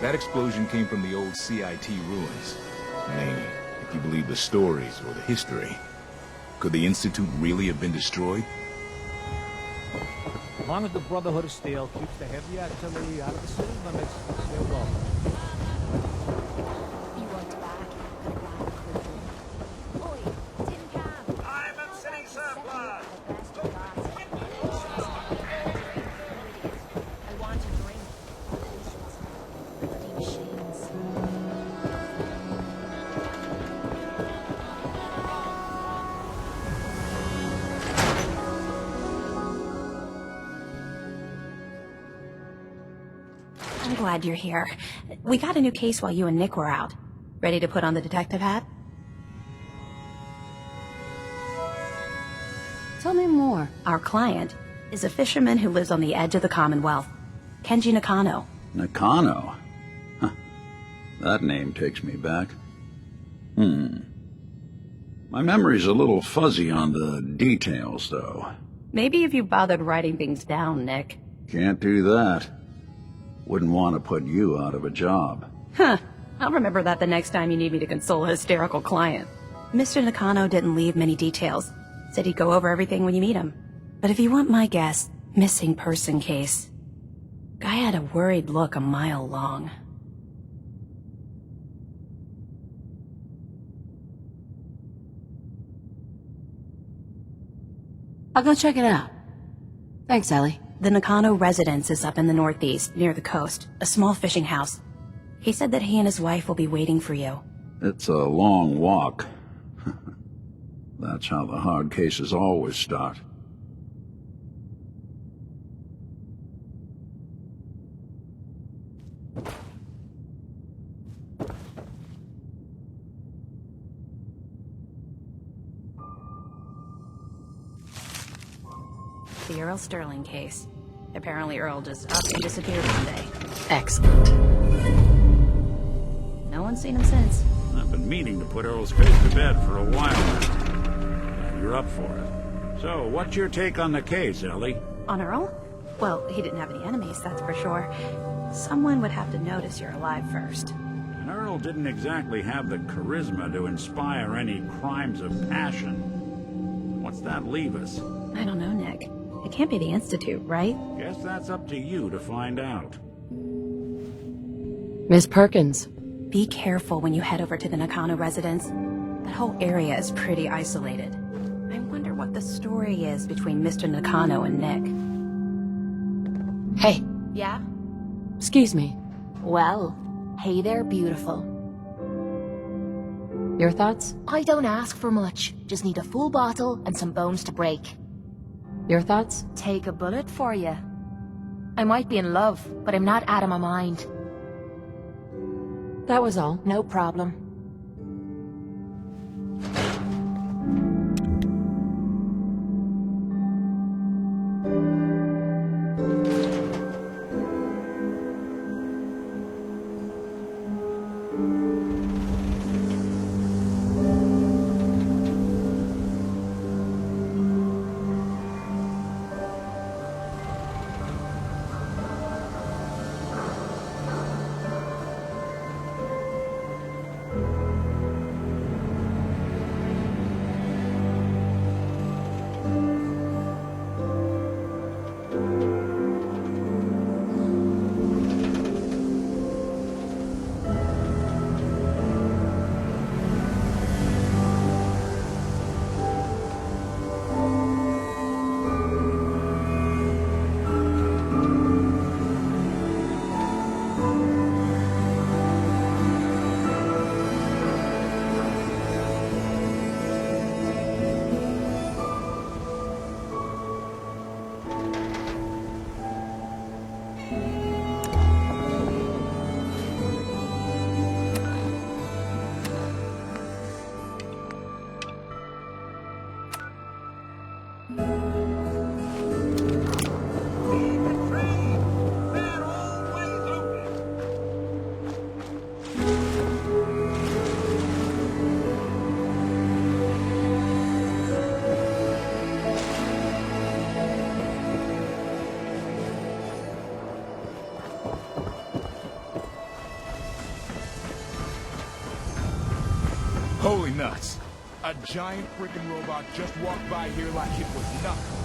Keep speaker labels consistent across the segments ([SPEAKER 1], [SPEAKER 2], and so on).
[SPEAKER 1] That explosion came from the old CIT ruins. I mean, if you believe the stories or the history, could the Institute really have been destroyed?
[SPEAKER 2] As long as the Brotherhood of Steel keeps the heavy artillery out of the city limits, they're welcome.
[SPEAKER 3] I'm at city surplus!
[SPEAKER 4] I'm glad you're here. We got a new case while you and Nick were out. Ready to put on the detective hat?
[SPEAKER 5] Tell me more.
[SPEAKER 4] Our client is a fisherman who lives on the edge of the Commonwealth. Kenji Nakano.
[SPEAKER 6] Nakano? Huh. That name takes me back. My memory's a little fuzzy on the details, though.
[SPEAKER 4] Maybe if you bothered writing things down, Nick.
[SPEAKER 6] Can't do that. Wouldn't want to put you out of a job.
[SPEAKER 4] Huh. I'll remember that the next time you need me to console a hysterical client. Mr. Nakano didn't leave many details. Said he'd go over everything when you meet him. But if you want my guess, missing person case. Guy had a worried look a mile long.
[SPEAKER 5] I'll go check it out. Thanks, Ellie.
[SPEAKER 4] The Nakano residence is up in the northeast, near the coast. A small fishing house. He said that he and his wife will be waiting for you.
[SPEAKER 6] It's a long walk. That's how the hard cases always start.
[SPEAKER 4] The Earl Sterling case. Apparently Earl just up and disappeared one day.
[SPEAKER 5] Excellent.
[SPEAKER 4] No one's seen him since.
[SPEAKER 6] I've been meaning to put Earl's case to bed for a while now. You're up for it. So, what's your take on the case, Ellie?
[SPEAKER 4] On Earl? Well, he didn't have any enemies, that's for sure. Someone would have to notice you're alive first.
[SPEAKER 6] And Earl didn't exactly have the charisma to inspire any crimes of passion. What's that leave us?
[SPEAKER 4] I don't know, Nick. It can't be the Institute, right?
[SPEAKER 6] Guess that's up to you to find out.
[SPEAKER 5] Miss Perkins.
[SPEAKER 4] Be careful when you head over to the Nakano residence. That whole area is pretty isolated. I wonder what the story is between Mr. Nakano and Nick.
[SPEAKER 5] Hey,
[SPEAKER 7] Yeah?
[SPEAKER 5] excuse me.
[SPEAKER 7] Well, hey there, beautiful.
[SPEAKER 5] Your thoughts?
[SPEAKER 7] I don't ask for much. Just need a full bottle and some bones to break.
[SPEAKER 5] Your thoughts?
[SPEAKER 7] Take a bullet for you. I might be in love, but I'm not out of my mind.
[SPEAKER 5] That was all.
[SPEAKER 7] No problem.
[SPEAKER 1] Holy nuts. A giant freaking robot just walked by here like it was nothing.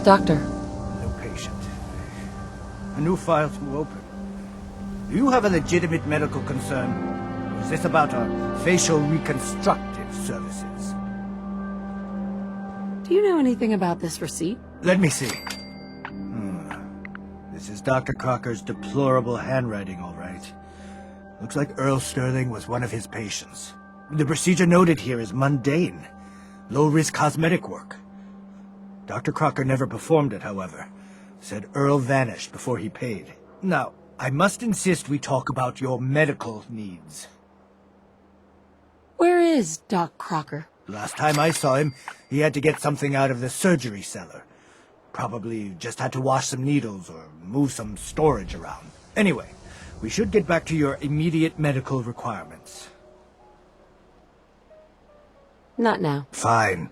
[SPEAKER 5] Doctor.
[SPEAKER 2] No patient. A new file to open. Do you have a legitimate medical concern? Or is this about our facial reconstructive services?
[SPEAKER 5] Do you know anything about this receipt?
[SPEAKER 2] Let me see. This is Dr. Crocker's deplorable handwriting, all right. Looks like Earl Sterling was one of his patients. The procedure noted here is mundane. Low-risk cosmetic work. Dr. Crocker never performed it, however. Said Earl vanished before he paid. Now, I must insist we talk about your medical needs.
[SPEAKER 5] Where is Doc Crocker?
[SPEAKER 2] Last time I saw him, he had to get something out of the surgery cellar. Probably just had to wash some needles or move some storage around. Anyway, we should get back to your immediate medical requirements.
[SPEAKER 5] Not now.
[SPEAKER 2] Fine.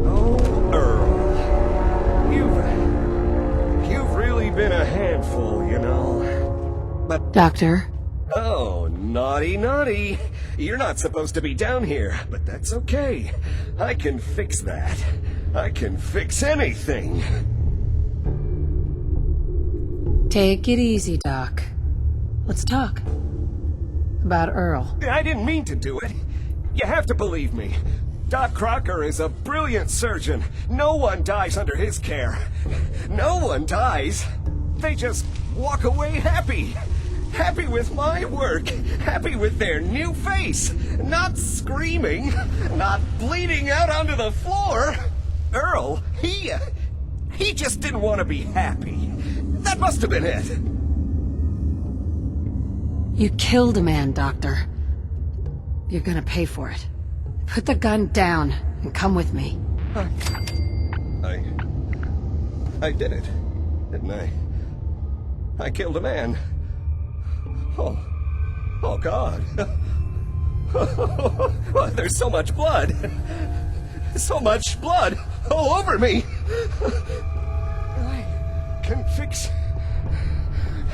[SPEAKER 8] Oh, Earl. You've really been a handful, you know. But,
[SPEAKER 5] Doctor,
[SPEAKER 8] oh, naughty, naughty. You're not supposed to be down here, but that's okay. I can fix that. I can fix anything.
[SPEAKER 5] take it easy, Doc. Let's talk. About Earl.
[SPEAKER 8] I didn't mean to do it. You have to believe me. Doc Crocker is a brilliant surgeon. No one dies under his care. No one dies. They just walk away happy. Happy with my work. Happy with their new face. Not screaming. Not bleeding out onto the floor. Earl, he just didn't want to be happy. That must have been it.
[SPEAKER 5] You killed a man, Doctor. You're gonna pay for it. Put the gun down and come with me.
[SPEAKER 8] I did it, didn't I? I killed a man. Oh God. There's so much blood. So much blood all over me. I can fix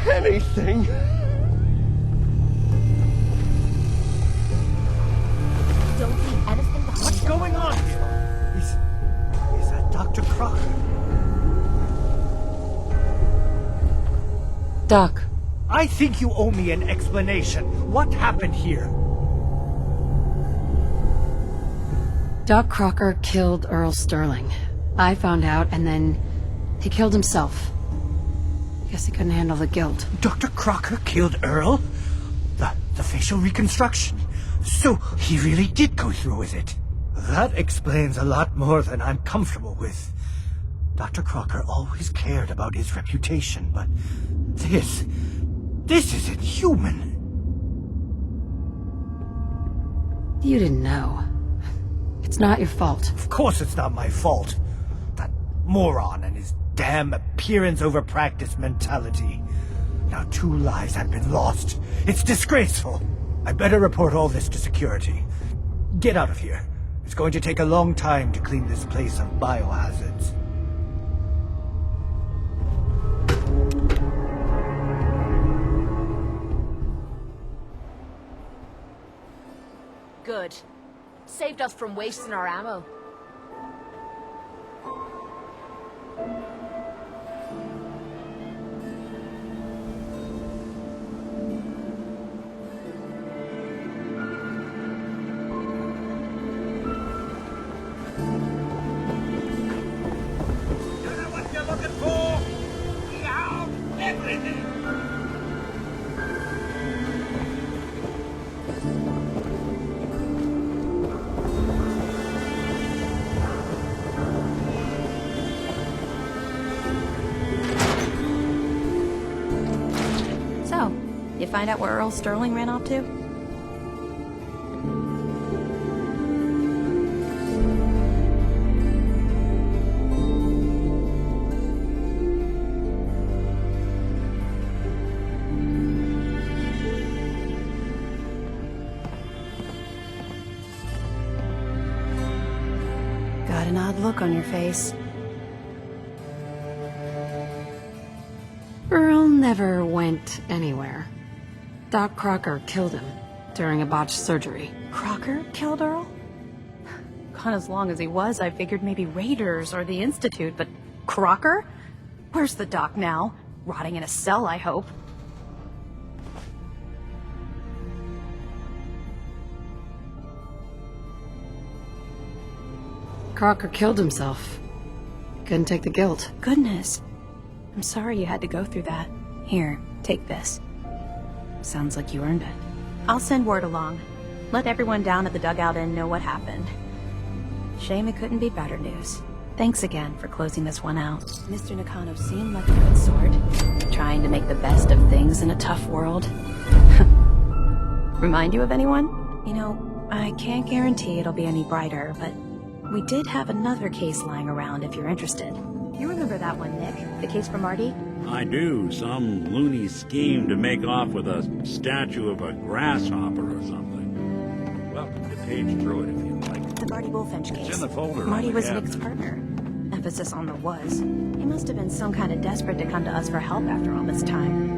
[SPEAKER 8] anything.
[SPEAKER 7] Don't leave anything behind.
[SPEAKER 2] What's going on here? Is that Dr. Crocker?
[SPEAKER 5] Doc,
[SPEAKER 2] I think you owe me an explanation. What happened here?
[SPEAKER 5] Doc Crocker killed Earl Sterling. I found out, and then he killed himself. Guess he couldn't handle the guilt.
[SPEAKER 2] Dr. Crocker killed Earl? The facial reconstruction. So he really did go through with it. That explains a lot more than I'm comfortable with. Dr. Crocker always cared about his reputation, but this isn't human.
[SPEAKER 5] You didn't know. It's not your fault.
[SPEAKER 2] Of course it's not my fault. That moron and his damn appearance over practice mentality. Now 2 lives have been lost. It's disgraceful. I better report all this to security. Get out of here. It's going to take a long time to clean this place of biohazards.
[SPEAKER 7] Good. Saved us from wasting our ammo.
[SPEAKER 3] You know what you're looking for? Yeah, everything.
[SPEAKER 4] So, you find out where Earl Sterling ran off to? Got an odd look on your face.
[SPEAKER 5] Earl never went anywhere. Doc Crocker killed him during a botched surgery.
[SPEAKER 4] Crocker killed Earl? Gone as long as he was, I figured maybe Raiders or the Institute, but Crocker? Where's the doc now? Rotting in a cell, I hope.
[SPEAKER 5] Crocker killed himself. Couldn't take the guilt.
[SPEAKER 4] Goodness. I'm sorry you had to go through that. Here, take this. Sounds like you earned it. I'll send word along. Let everyone down at the Dugout Inn know what happened. Shame it couldn't be better news. Thanks again for closing this one out. Mr. Nakano seemed like a good sort, trying to make the best of things in a tough world. Remind you of anyone? You know, I can't guarantee it'll be any brighter, but we did have another case lying around if you're interested. You remember that one, Nick? The case for Marty?
[SPEAKER 6] I do. Some loony scheme to make off with a statue of a grasshopper or something. Well, you can page through it if you'd like.
[SPEAKER 4] The Marty Bullfinch case.
[SPEAKER 6] It's in the folder.
[SPEAKER 4] Marty
[SPEAKER 6] on the
[SPEAKER 4] was
[SPEAKER 6] cabinet.
[SPEAKER 4] Nick's partner. Emphasis on the was. He must have been some kind of desperate to come to us for help after all this time.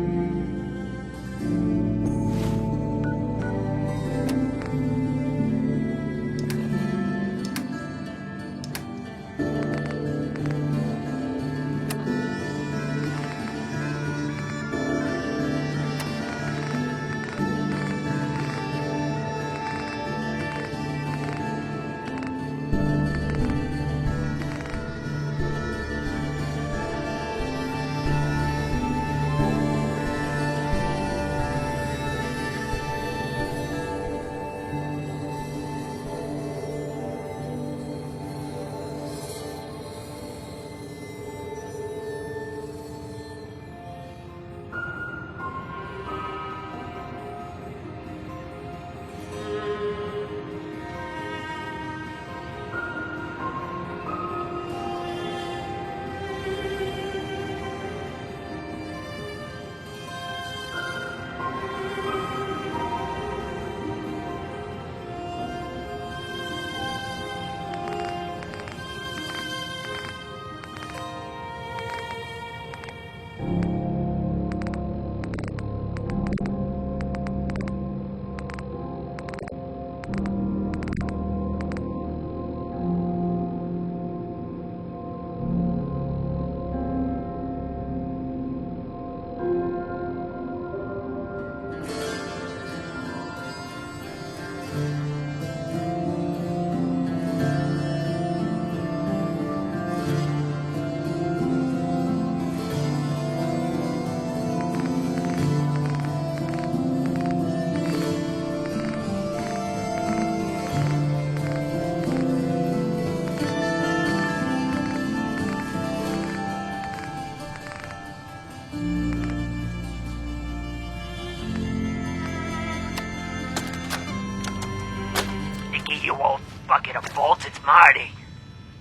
[SPEAKER 9] You old bucket of bolts, it's Marty.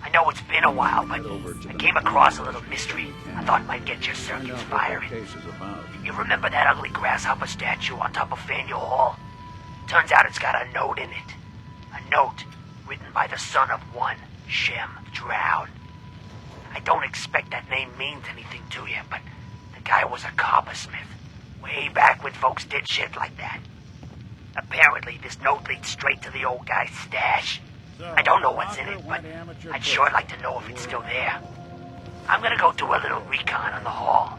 [SPEAKER 9] I know it's been a while, but I came across a little mystery I thought might get your circuits firing. You remember that ugly grasshopper statue on top of Faneuil Hall? Turns out it's got a note in it. A note written by the son of one Shem Drown. I don't expect that name means anything to you, but the guy was a coppersmith. Way back when folks did shit like that. Apparently, this note leads straight to the old guy's stash. I don't know what's in it, but I'd sure like to know if it's still there. I'm gonna go do a little recon on the hall.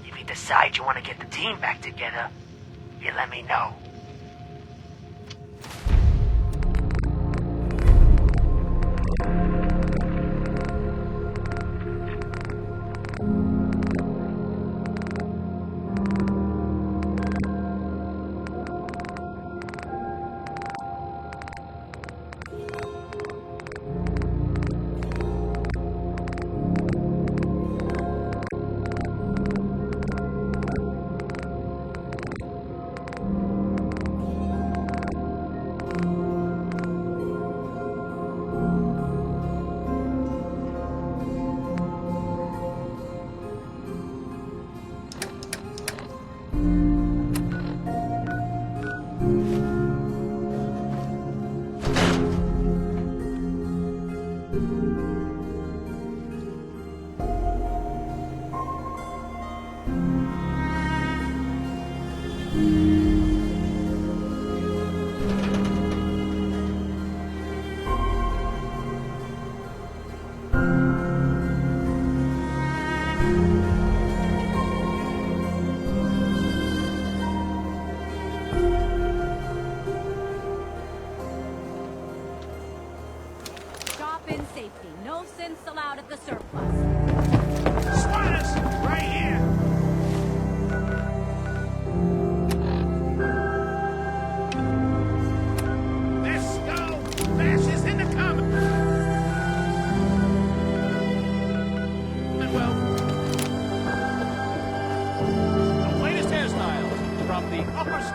[SPEAKER 9] If you decide you want to get the team back together, you let me know.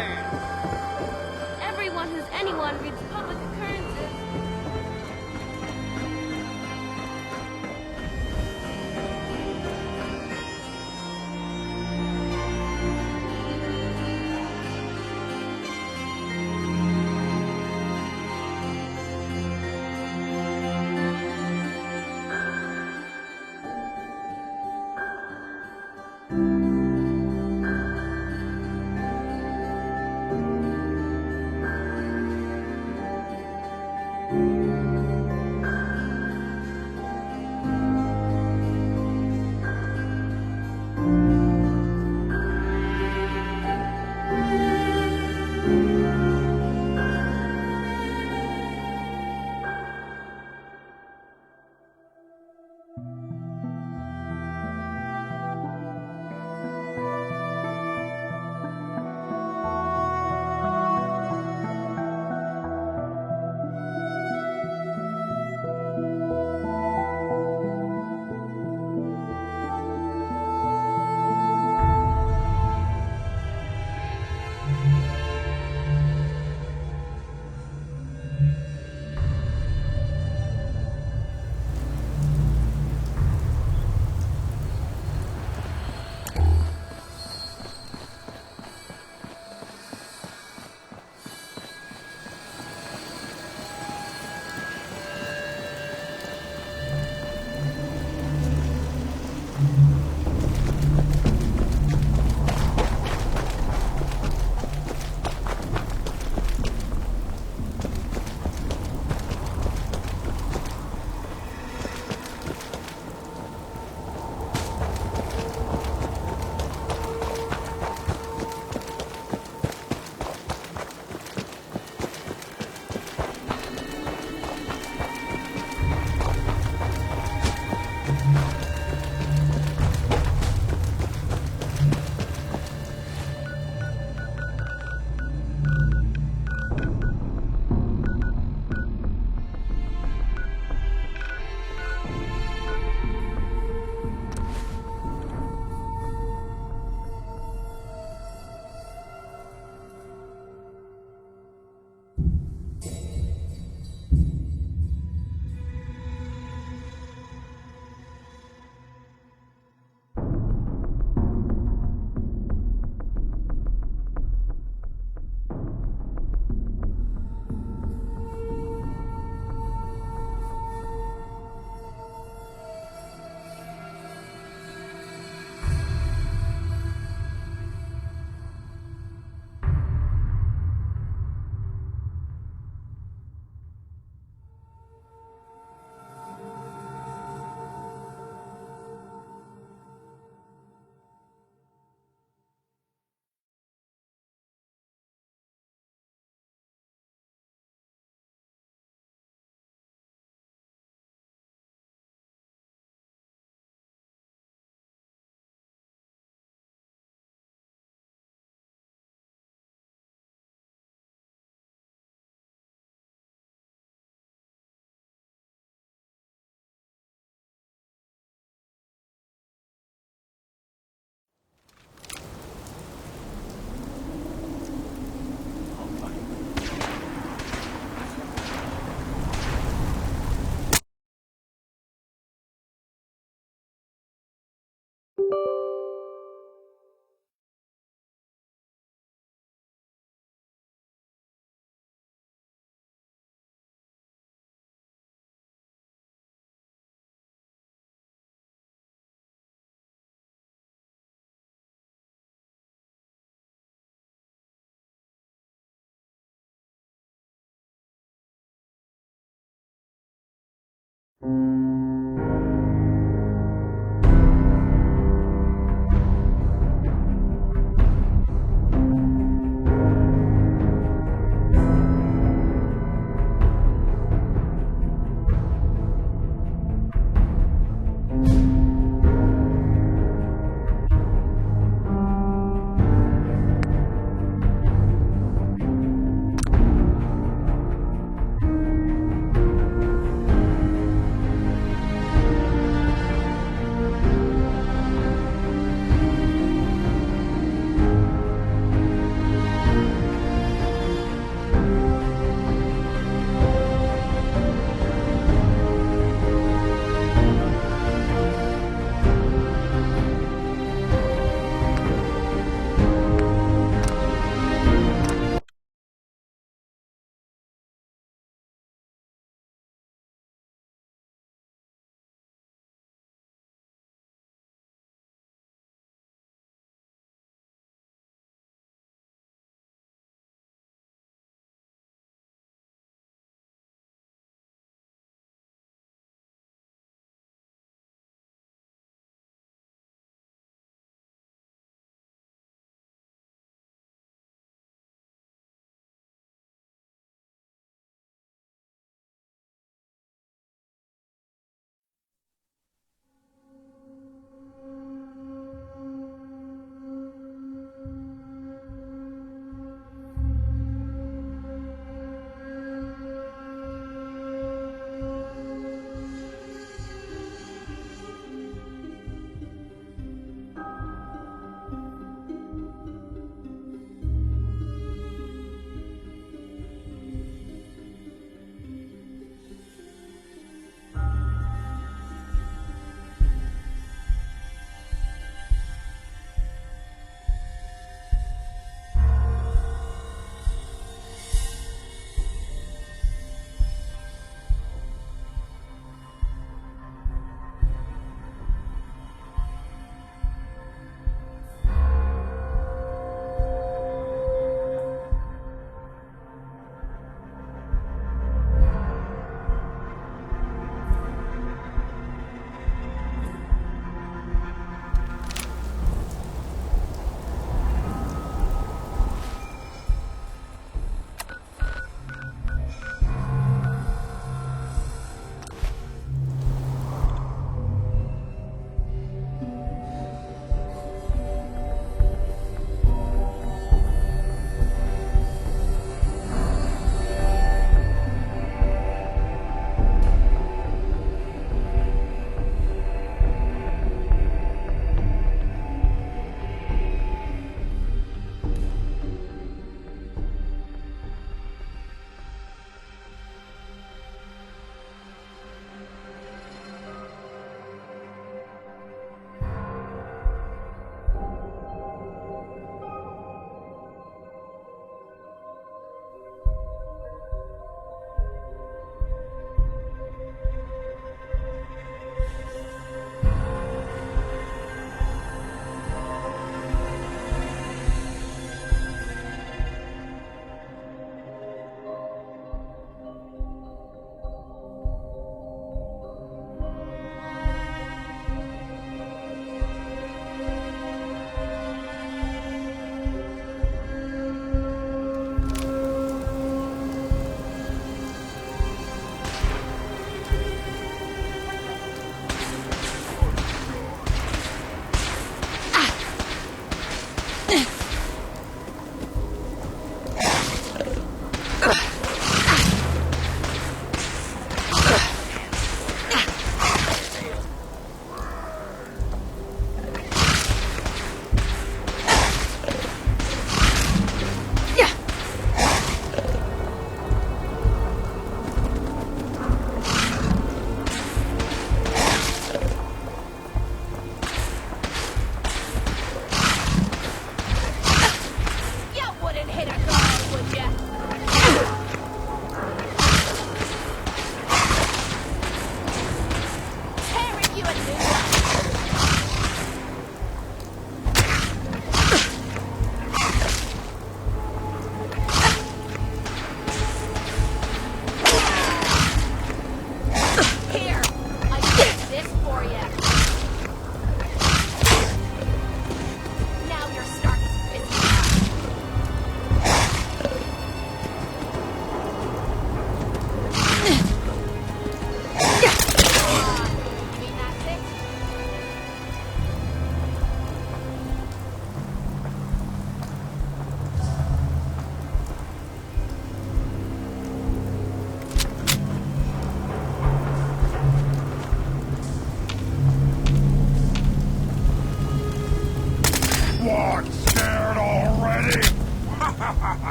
[SPEAKER 3] understand.
[SPEAKER 10] Everyone who's anyone reads public occurrences.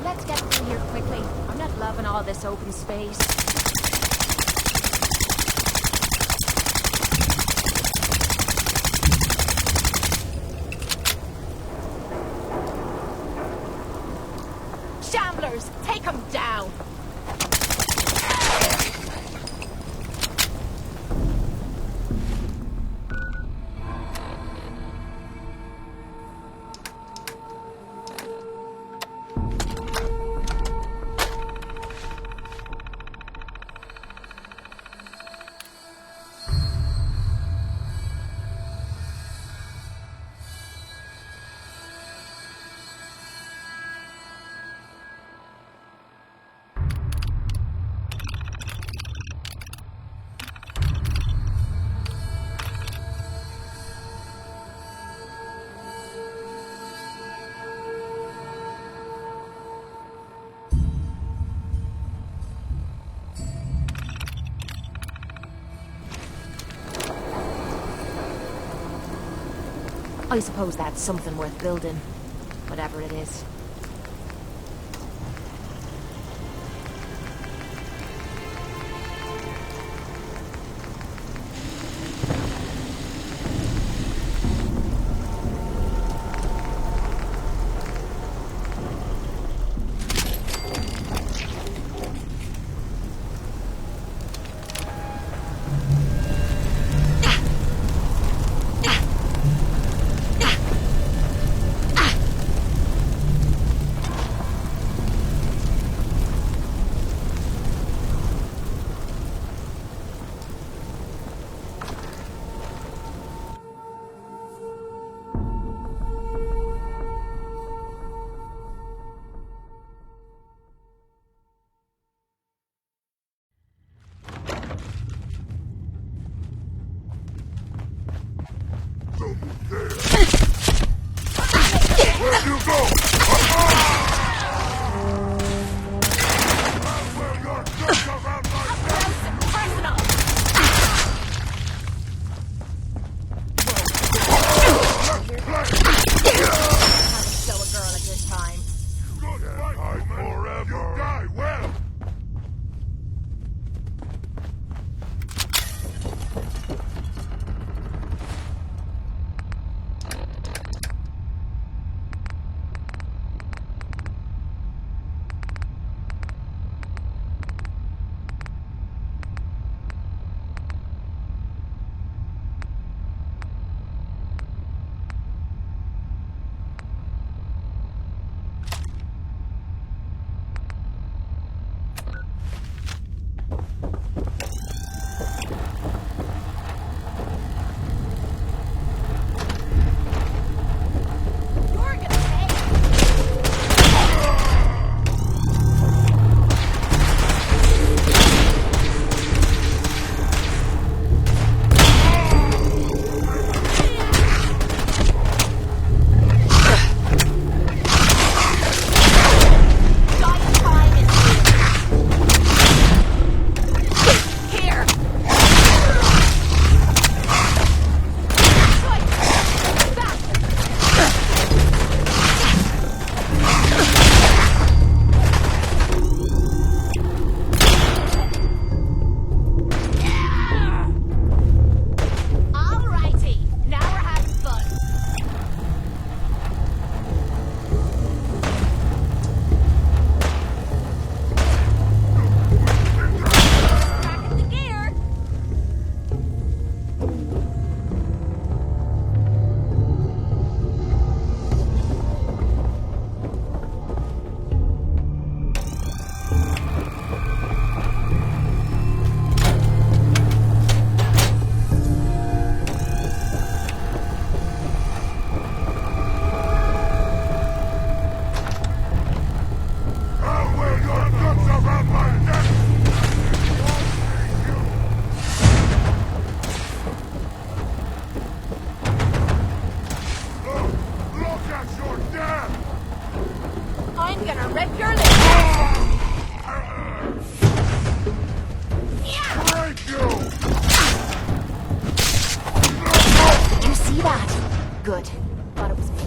[SPEAKER 7] Let's get through here quickly. I'm not loving all this open space. Shamblers, take them down! I suppose that's something worth building. Whatever it is. Rip your leg!
[SPEAKER 3] Break
[SPEAKER 7] that? Good. Thought it was me.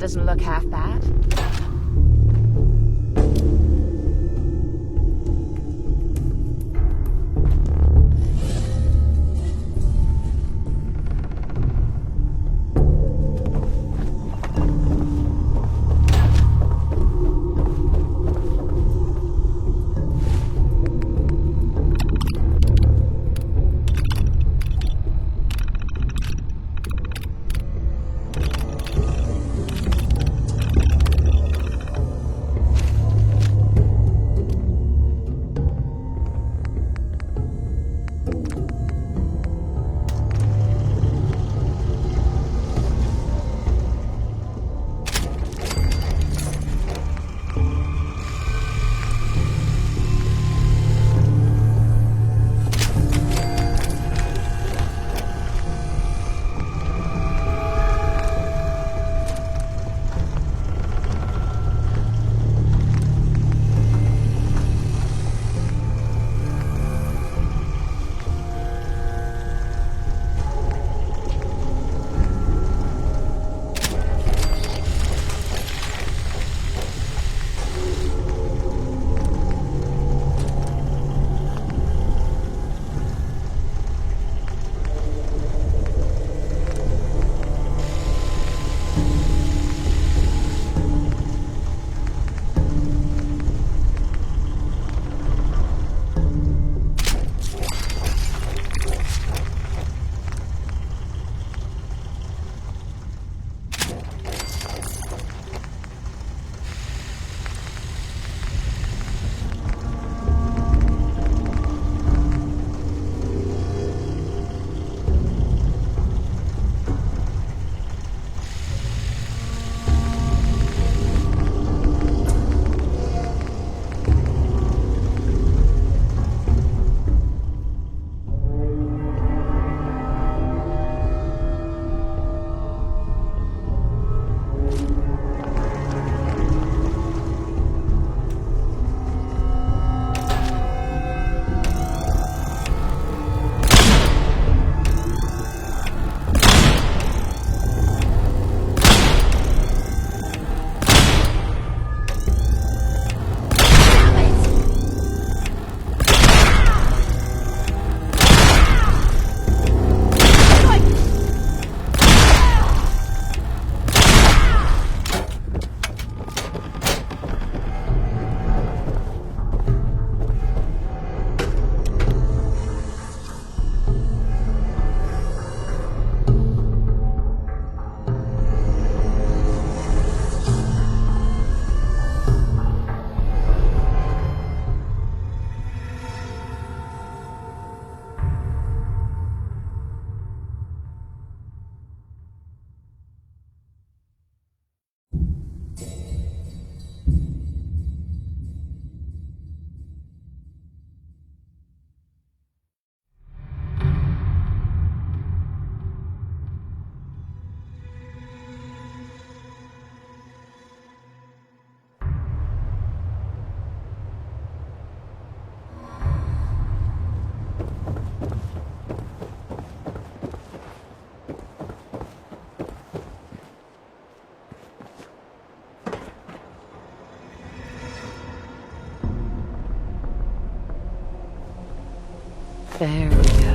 [SPEAKER 7] doesn't look half bad.
[SPEAKER 5] There we go.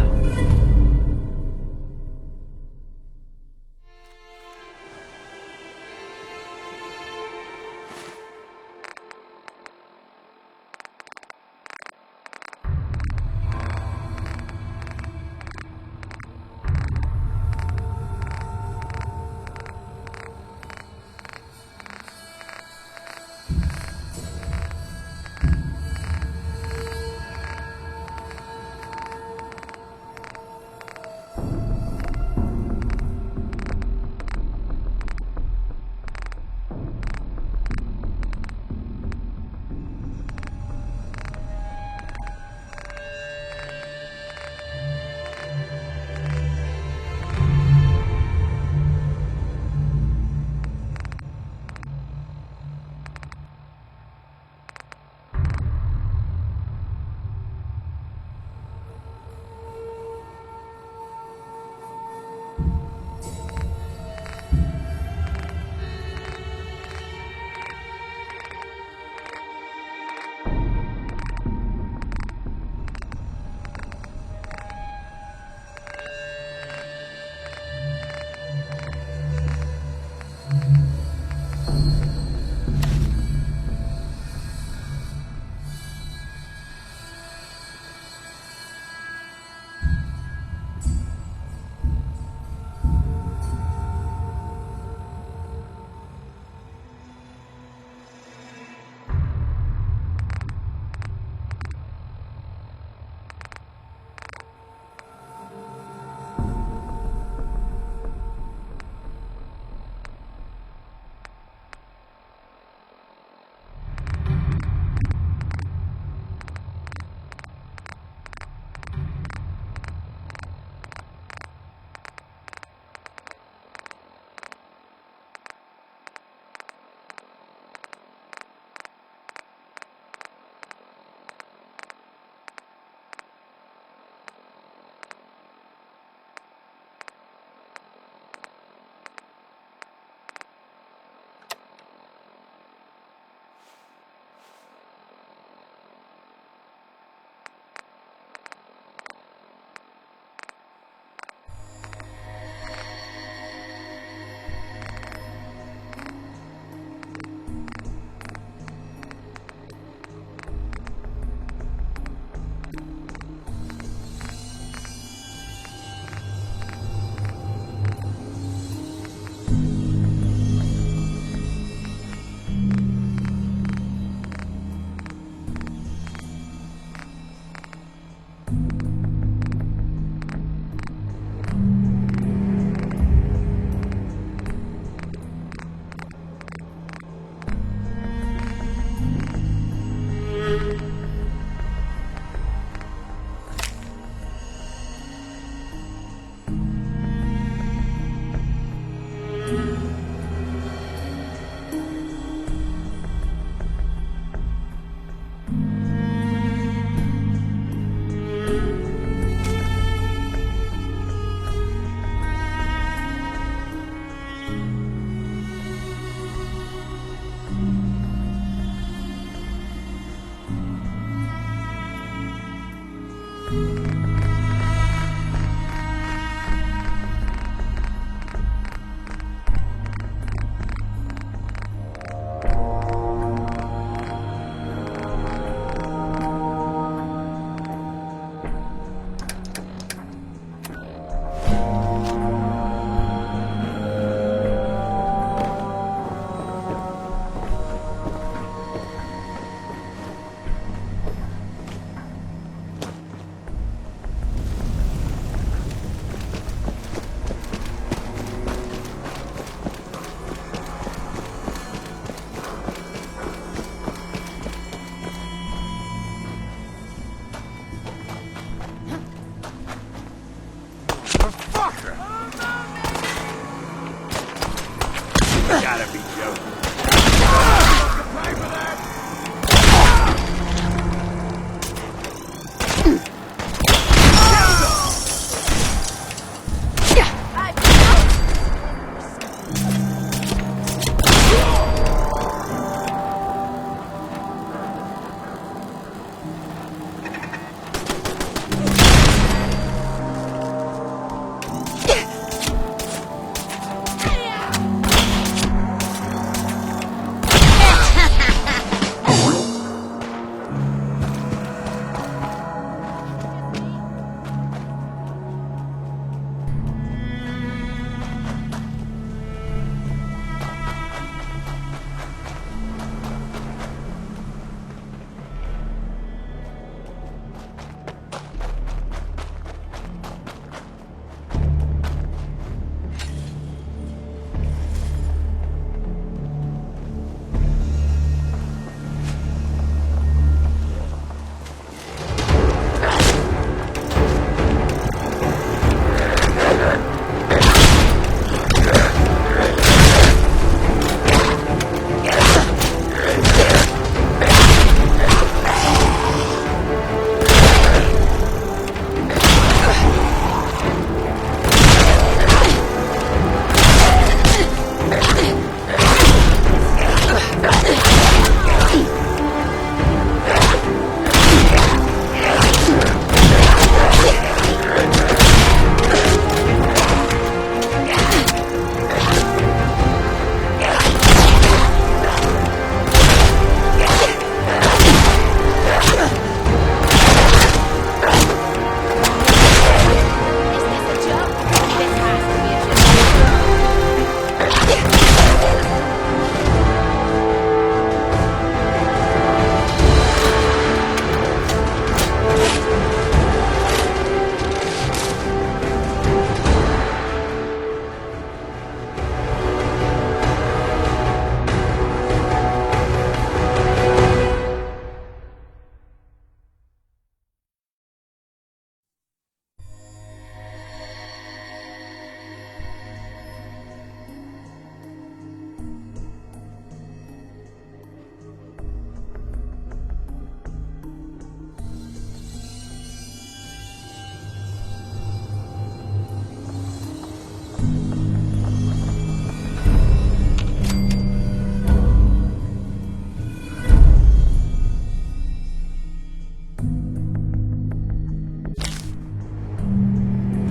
[SPEAKER 3] gotta be joking.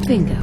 [SPEAKER 5] Bingo.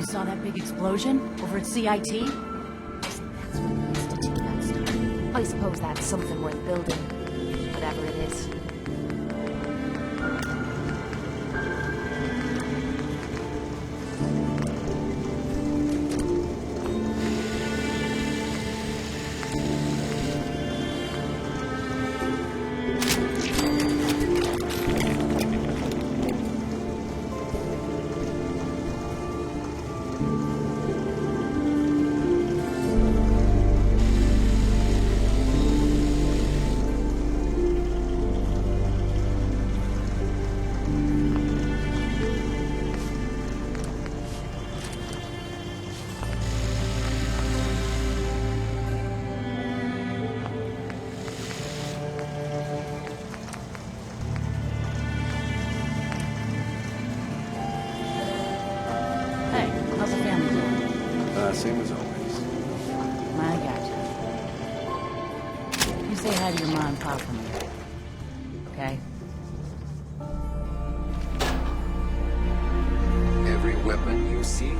[SPEAKER 7] You saw that big explosion over at CIT? That's where the Institute got started. I suppose that's something worth building, whatever it is.
[SPEAKER 8] same as always.
[SPEAKER 7] I gotcha. You say hi to your mom and pop for me. Okay?
[SPEAKER 11] Every weapon you see.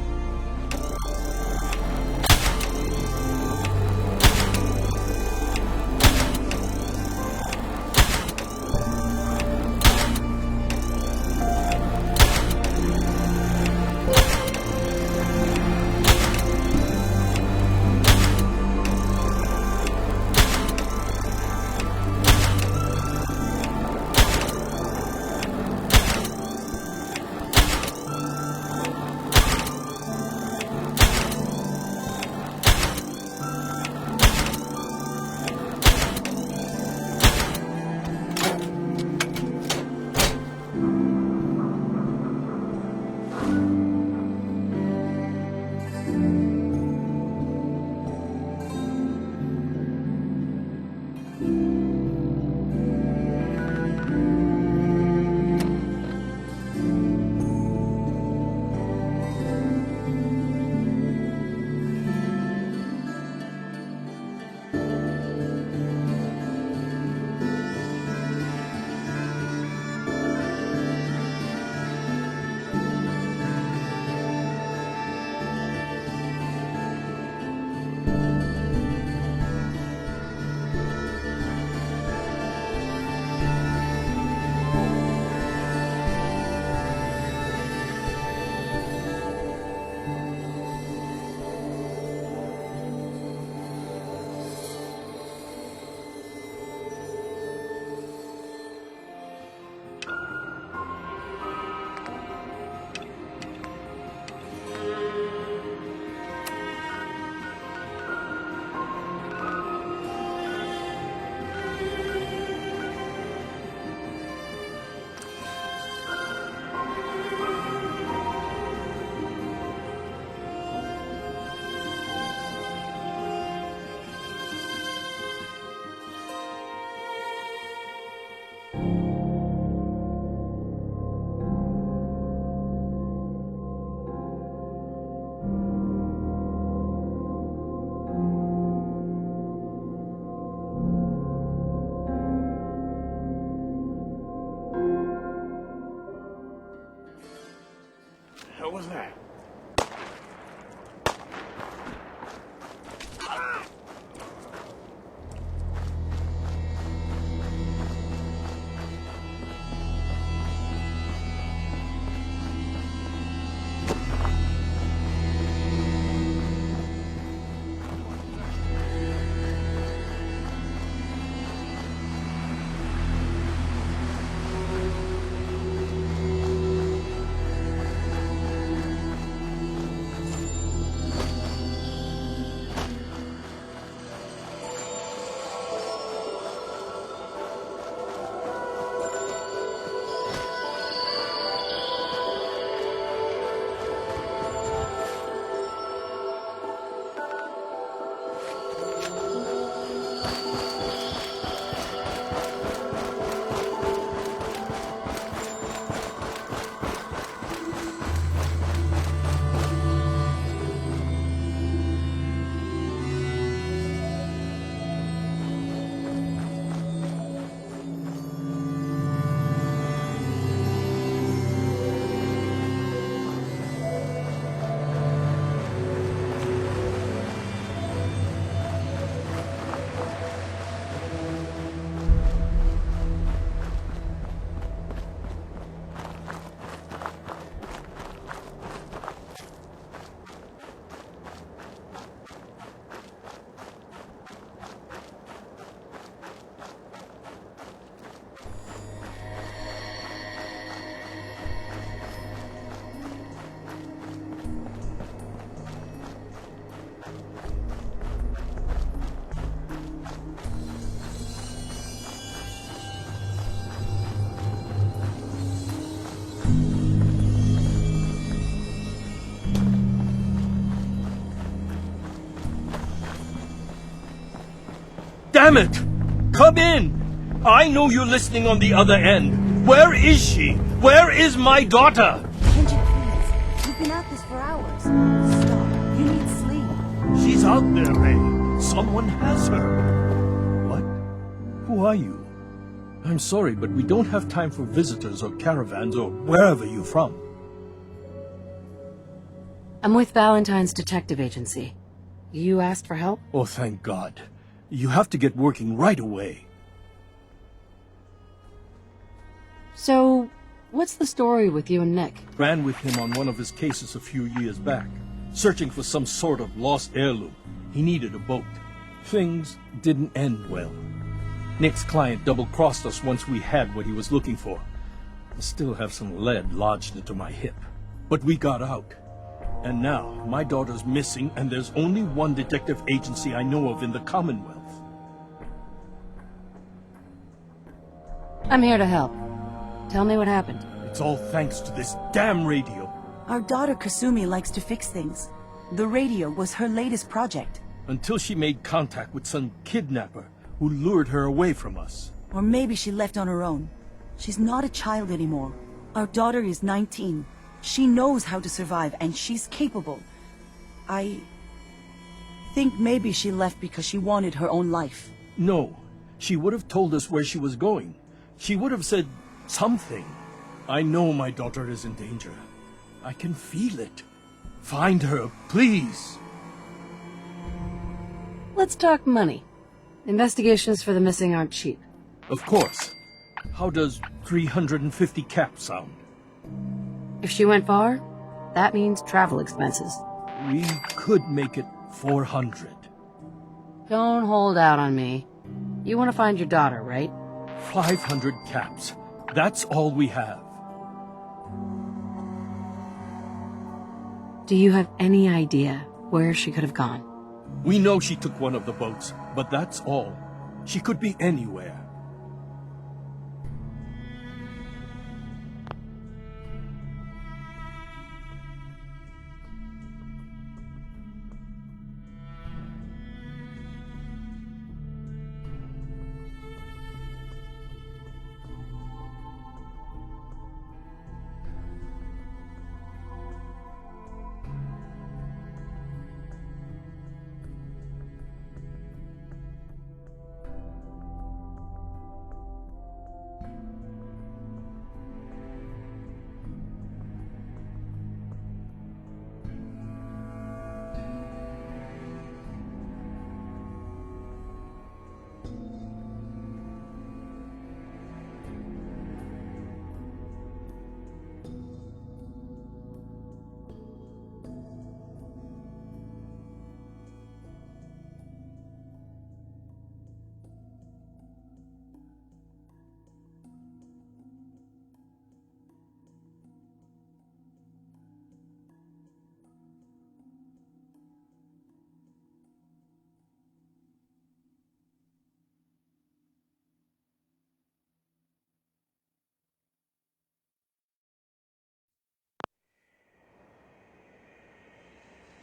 [SPEAKER 6] What was that?
[SPEAKER 3] Damn it! Come in! I know you're listening on the other end. Where is she? Where is my daughter?
[SPEAKER 7] Kenji, please. You've been at this for hours. Stop. You need sleep.
[SPEAKER 3] She's out there, Ray. Someone has her. What? Who are you? I'm sorry, but we don't have time for visitors or caravans or wherever you're from.
[SPEAKER 5] I'm with Valentine's detective agency. You asked for help?
[SPEAKER 3] Oh, thank God. You have to get working right away.
[SPEAKER 5] So, what's the story with you and Nick?
[SPEAKER 3] Ran with him on one of his cases a few years back, searching for some sort of lost heirloom. He needed a boat. Things didn't end well. Nick's client double-crossed us once we had what he was looking for. I still have some lead lodged into my hip. But we got out. And now, my daughter's missing, and there's only one detective agency I know of in the Commonwealth.
[SPEAKER 5] I'm here to help. Tell me what happened.
[SPEAKER 3] It's all thanks to this damn radio.
[SPEAKER 12] Our daughter Kasumi likes to fix things. The radio was her latest project.
[SPEAKER 3] Until she made contact with some kidnapper who lured her away from us.
[SPEAKER 12] Or maybe she left on her own. She's not a child anymore. Our daughter is 19. She knows how to survive, and she's capable. I think maybe she left because she wanted her own life.
[SPEAKER 3] No, she would have told us where she was going. She would have said something. I know my daughter is in danger. I can feel it. Find her, please.
[SPEAKER 5] Let's talk money. Investigations for the missing aren't cheap.
[SPEAKER 3] Of course. How does 350 caps sound?
[SPEAKER 5] If she went far, that means travel expenses.
[SPEAKER 3] We could make it 400.
[SPEAKER 5] Don't hold out on me. You want to find your daughter, right?
[SPEAKER 3] 500 caps. That's all we have.
[SPEAKER 5] Do you have any idea where she could have gone?
[SPEAKER 3] We know she took one of the boats, but that's all. She could be anywhere.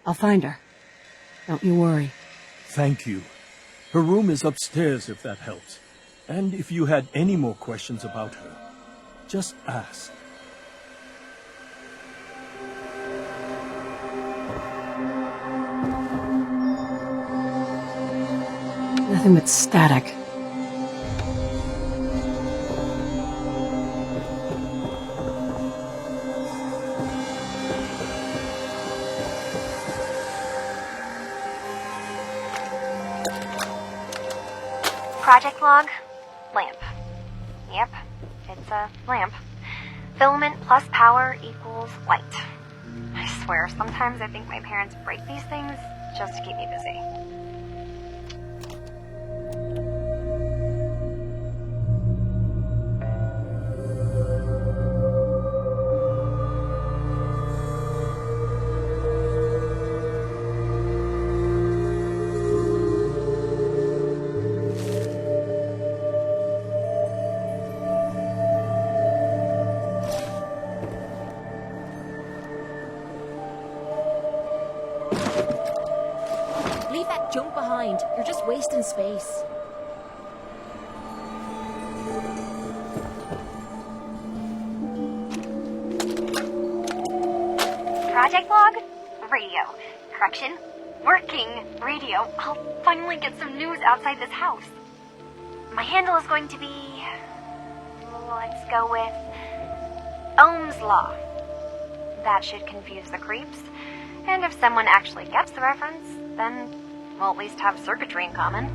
[SPEAKER 5] I'll find her. Don't you worry.
[SPEAKER 3] Thank you. Her room is upstairs if that helps. And if you had any more questions about her, just ask.
[SPEAKER 5] Nothing but static.
[SPEAKER 13] Project log, lamp. Yep, it's a lamp. Filament plus power equals light. I swear, sometimes I think my parents break these things just to keep me busy.
[SPEAKER 7] Leave that junk behind. You're just wasting space.
[SPEAKER 13] Project log, radio. Correction, working radio, I'll finally get some news outside this house. My handle is going to be... let's go with... Ohm's Law. That should confuse the creeps. And if someone actually gets the reference, then we'll at least have circuitry in common.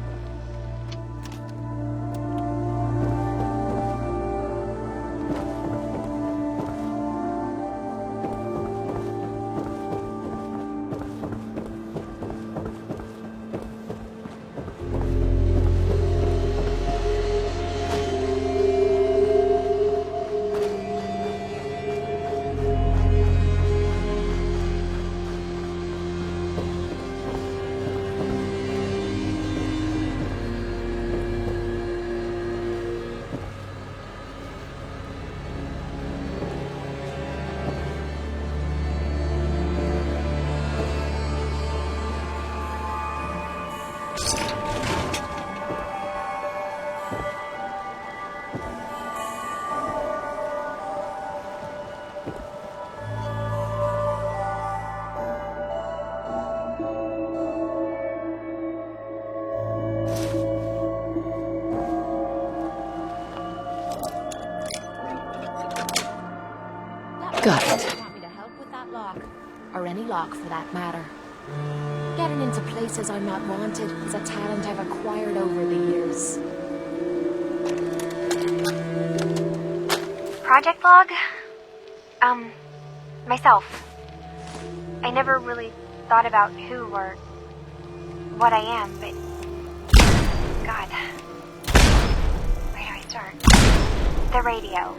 [SPEAKER 5] Got it.
[SPEAKER 7] Want me to help with that lock? Or any lock for that matter. Getting into places I'm not wanted is a talent I've acquired over the years.
[SPEAKER 13] Project log? Myself. I never really thought about who or what I am, but... God. Where do I start? The radio.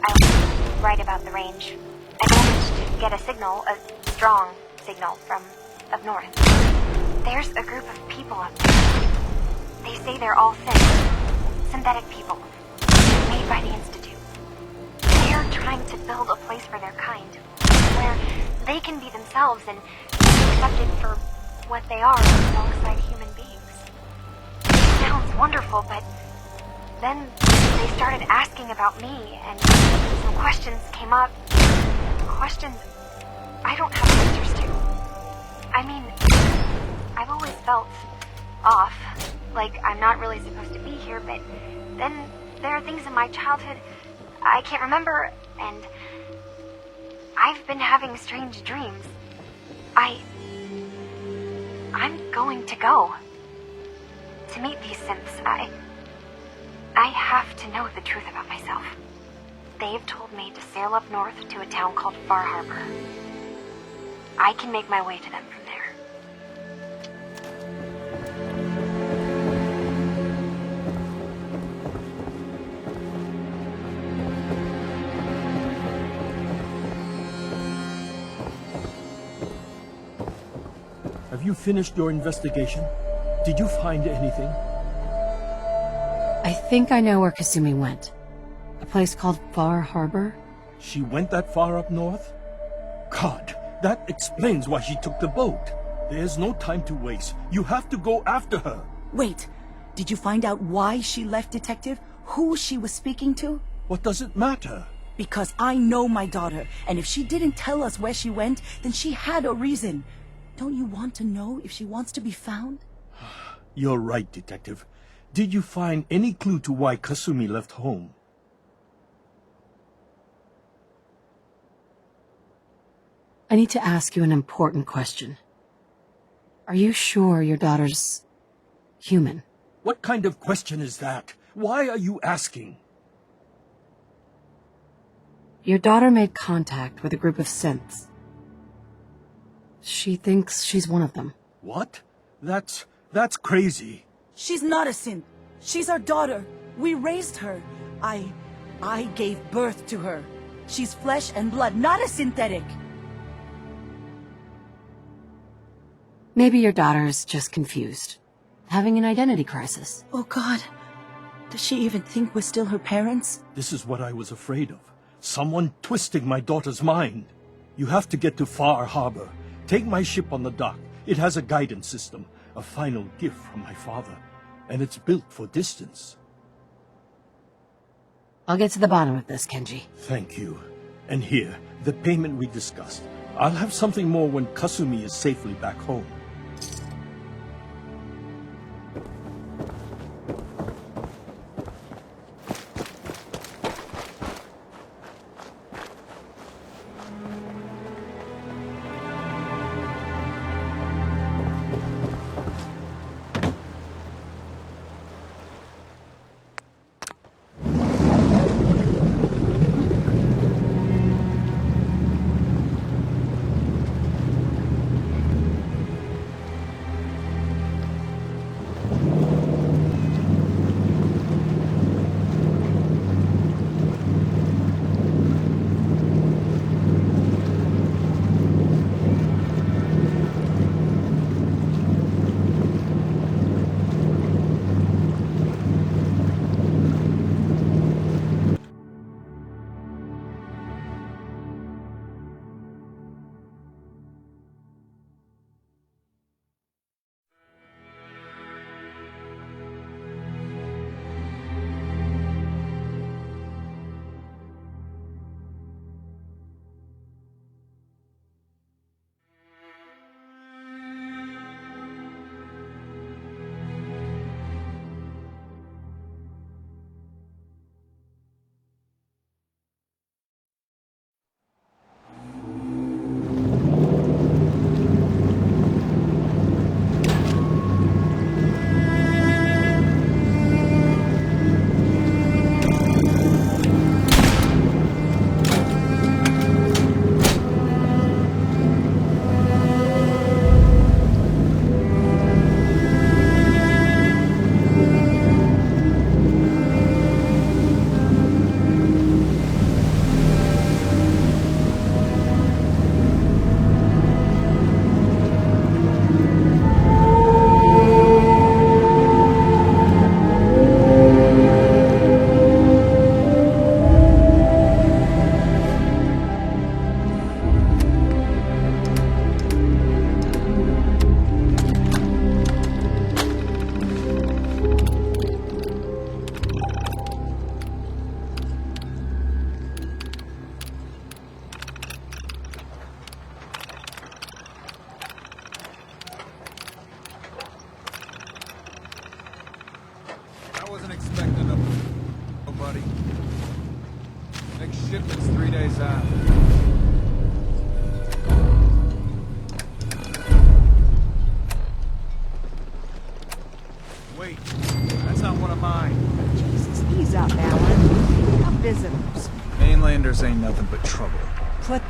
[SPEAKER 13] I write about the range. I managed to get a signal, a strong signal, from up north. There's a group of people up there. They say they're all synthetic people, made by the Institute. They're trying to build a place for their kind, where they can be themselves and be accepted for what they are alongside human beings. It sounds wonderful, but then they started asking about me, and some questions came up. Questions I don't have answers to. I mean, I've always felt off, like I'm not really supposed to be here, but then there are things in my childhood I can't remember, and I've been having strange dreams. I'm going to go to meet these synths. I have to know the truth about myself. They've told me to sail up north to a town called Far Harbor. I can make my way to them from there.
[SPEAKER 3] Have you finished your investigation? Did you find anything?
[SPEAKER 5] I think I know where Kasumi went. A place called Far Harbor?
[SPEAKER 3] She went that far up north? God, that explains why she took the boat. There's no time to waste. You have to go after her.
[SPEAKER 12] Wait, did you find out why she left, Detective? Who she was speaking to?
[SPEAKER 3] What does it matter?
[SPEAKER 12] Because I know my daughter, and if she didn't tell us where she went, then she had a reason. Don't you want to know if she wants to be found?
[SPEAKER 3] You're right, Detective. Did you find any clue to why Kasumi left home?
[SPEAKER 5] I need to ask you an important question. Are you sure your daughter's human?
[SPEAKER 3] What kind of question is that? Why are you asking?
[SPEAKER 5] Your daughter made contact with a group of synths. She thinks she's one of them.
[SPEAKER 3] What? That's crazy.
[SPEAKER 12] She's not a synth. She's our daughter. We raised her. I gave birth to her. She's flesh and blood, not a synthetic.
[SPEAKER 5] Maybe your daughter is just confused, having an identity crisis.
[SPEAKER 12] Oh God. Does she even think we're still her parents?
[SPEAKER 3] This is what I was afraid of. Someone twisting my daughter's mind. You have to get to Far Harbor. Take my ship on the dock. It has a guidance system, a final gift from my father, and it's built for distance.
[SPEAKER 5] I'll get to the bottom of this, Kenji.
[SPEAKER 3] Thank you. And here, the payment we discussed. I'll have something more when Kasumi is safely back home.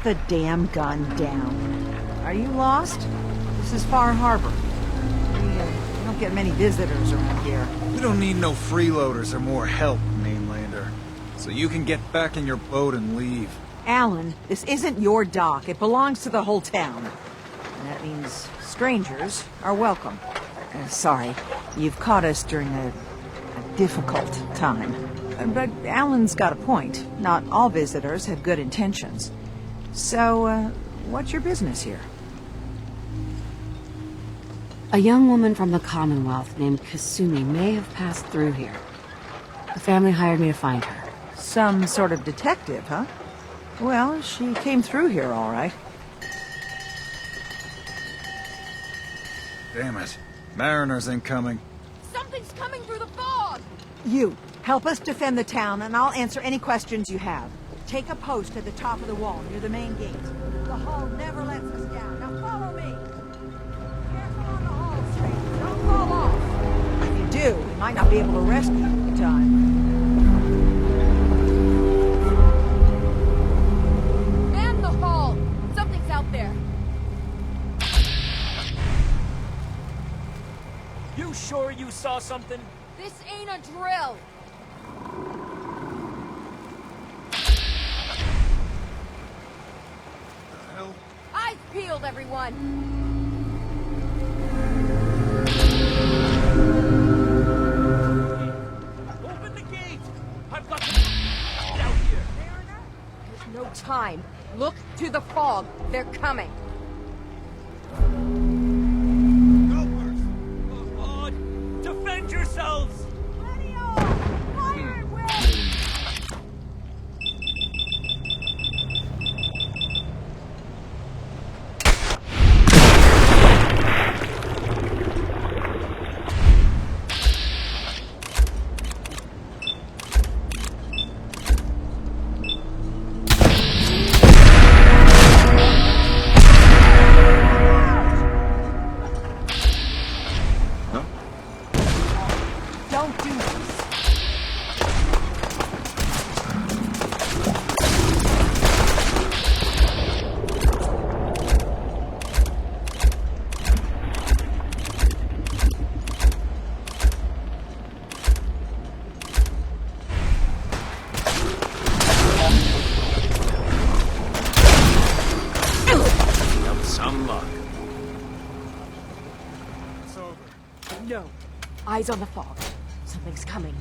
[SPEAKER 14] the damn gun down. Are you lost? This is Far Harbor. We don't get many visitors around here.
[SPEAKER 15] We don't need no freeloaders or more help, mainlander. So you can get back in your boat and leave.
[SPEAKER 14] Alan, this isn't your dock. It belongs to the whole town. And that means strangers are welcome. Sorry, you've caught us during a difficult time. But Alan's got a point. Not all visitors have good intentions. So, what's your business here?
[SPEAKER 5] A young woman from the Commonwealth named Kasumi may have passed through here. The family hired me to find her.
[SPEAKER 14] Some sort of detective, huh? Well, she came through here all right.
[SPEAKER 15] Damn it. Mariners incoming.
[SPEAKER 10] Something's coming through the fog!
[SPEAKER 14] You, help us defend the town, and I'll answer any questions you have. Take a post at the top of the wall, near the main gate. The hall never lets us down. Now follow me! Careful on the hall, stranger. Don't fall off! If you do, we might not be able to rescue you in time.
[SPEAKER 10] Man the hall! Something's out there!
[SPEAKER 16] You sure you saw something?
[SPEAKER 10] This ain't a drill! Eyes peeled, everyone!
[SPEAKER 16] Open the gate! I've got to get out here!
[SPEAKER 10] There's no time. Look to the fog. They're coming.
[SPEAKER 16] Defend yourselves!
[SPEAKER 14] Don't do this.
[SPEAKER 16] Some luck.
[SPEAKER 14] It's over.
[SPEAKER 10] No. Eyes on the fog. Something's coming.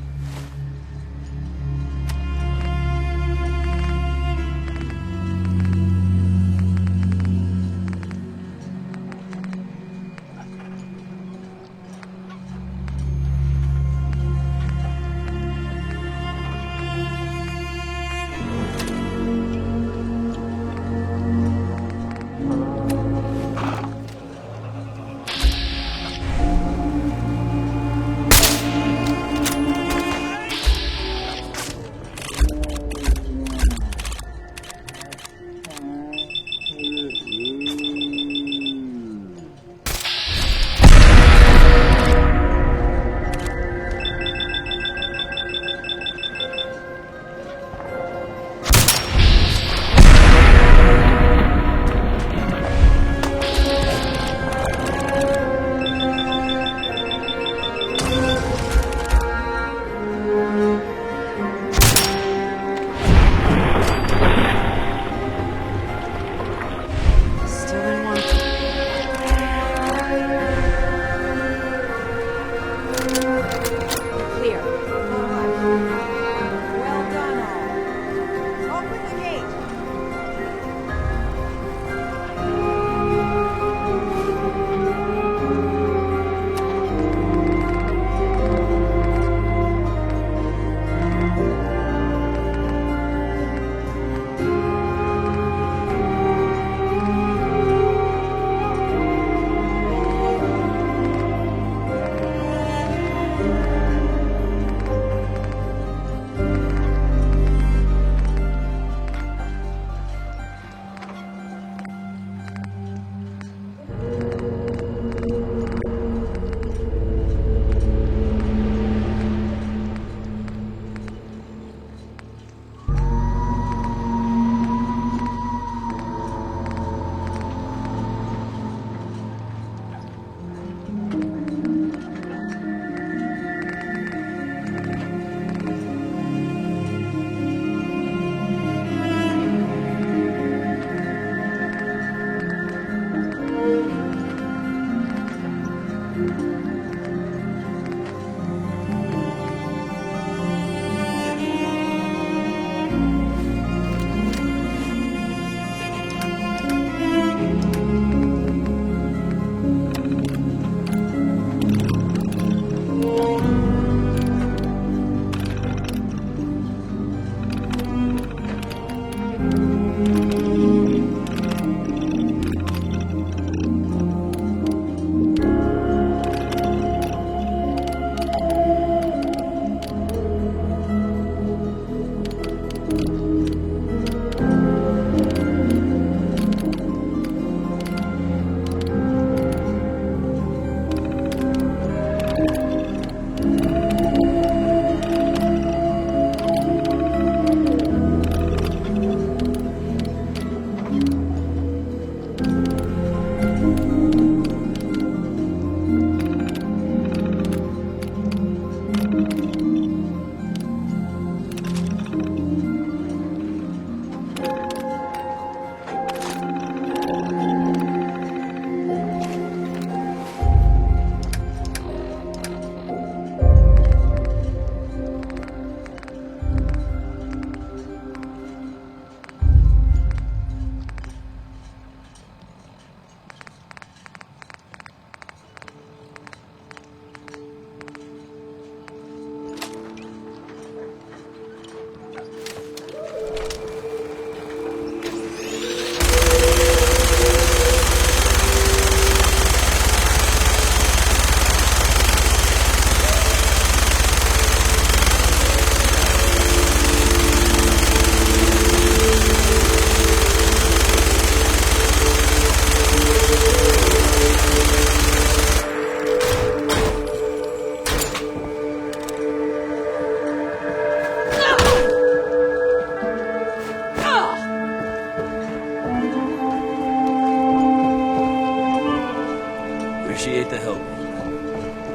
[SPEAKER 17] Appreciate the help.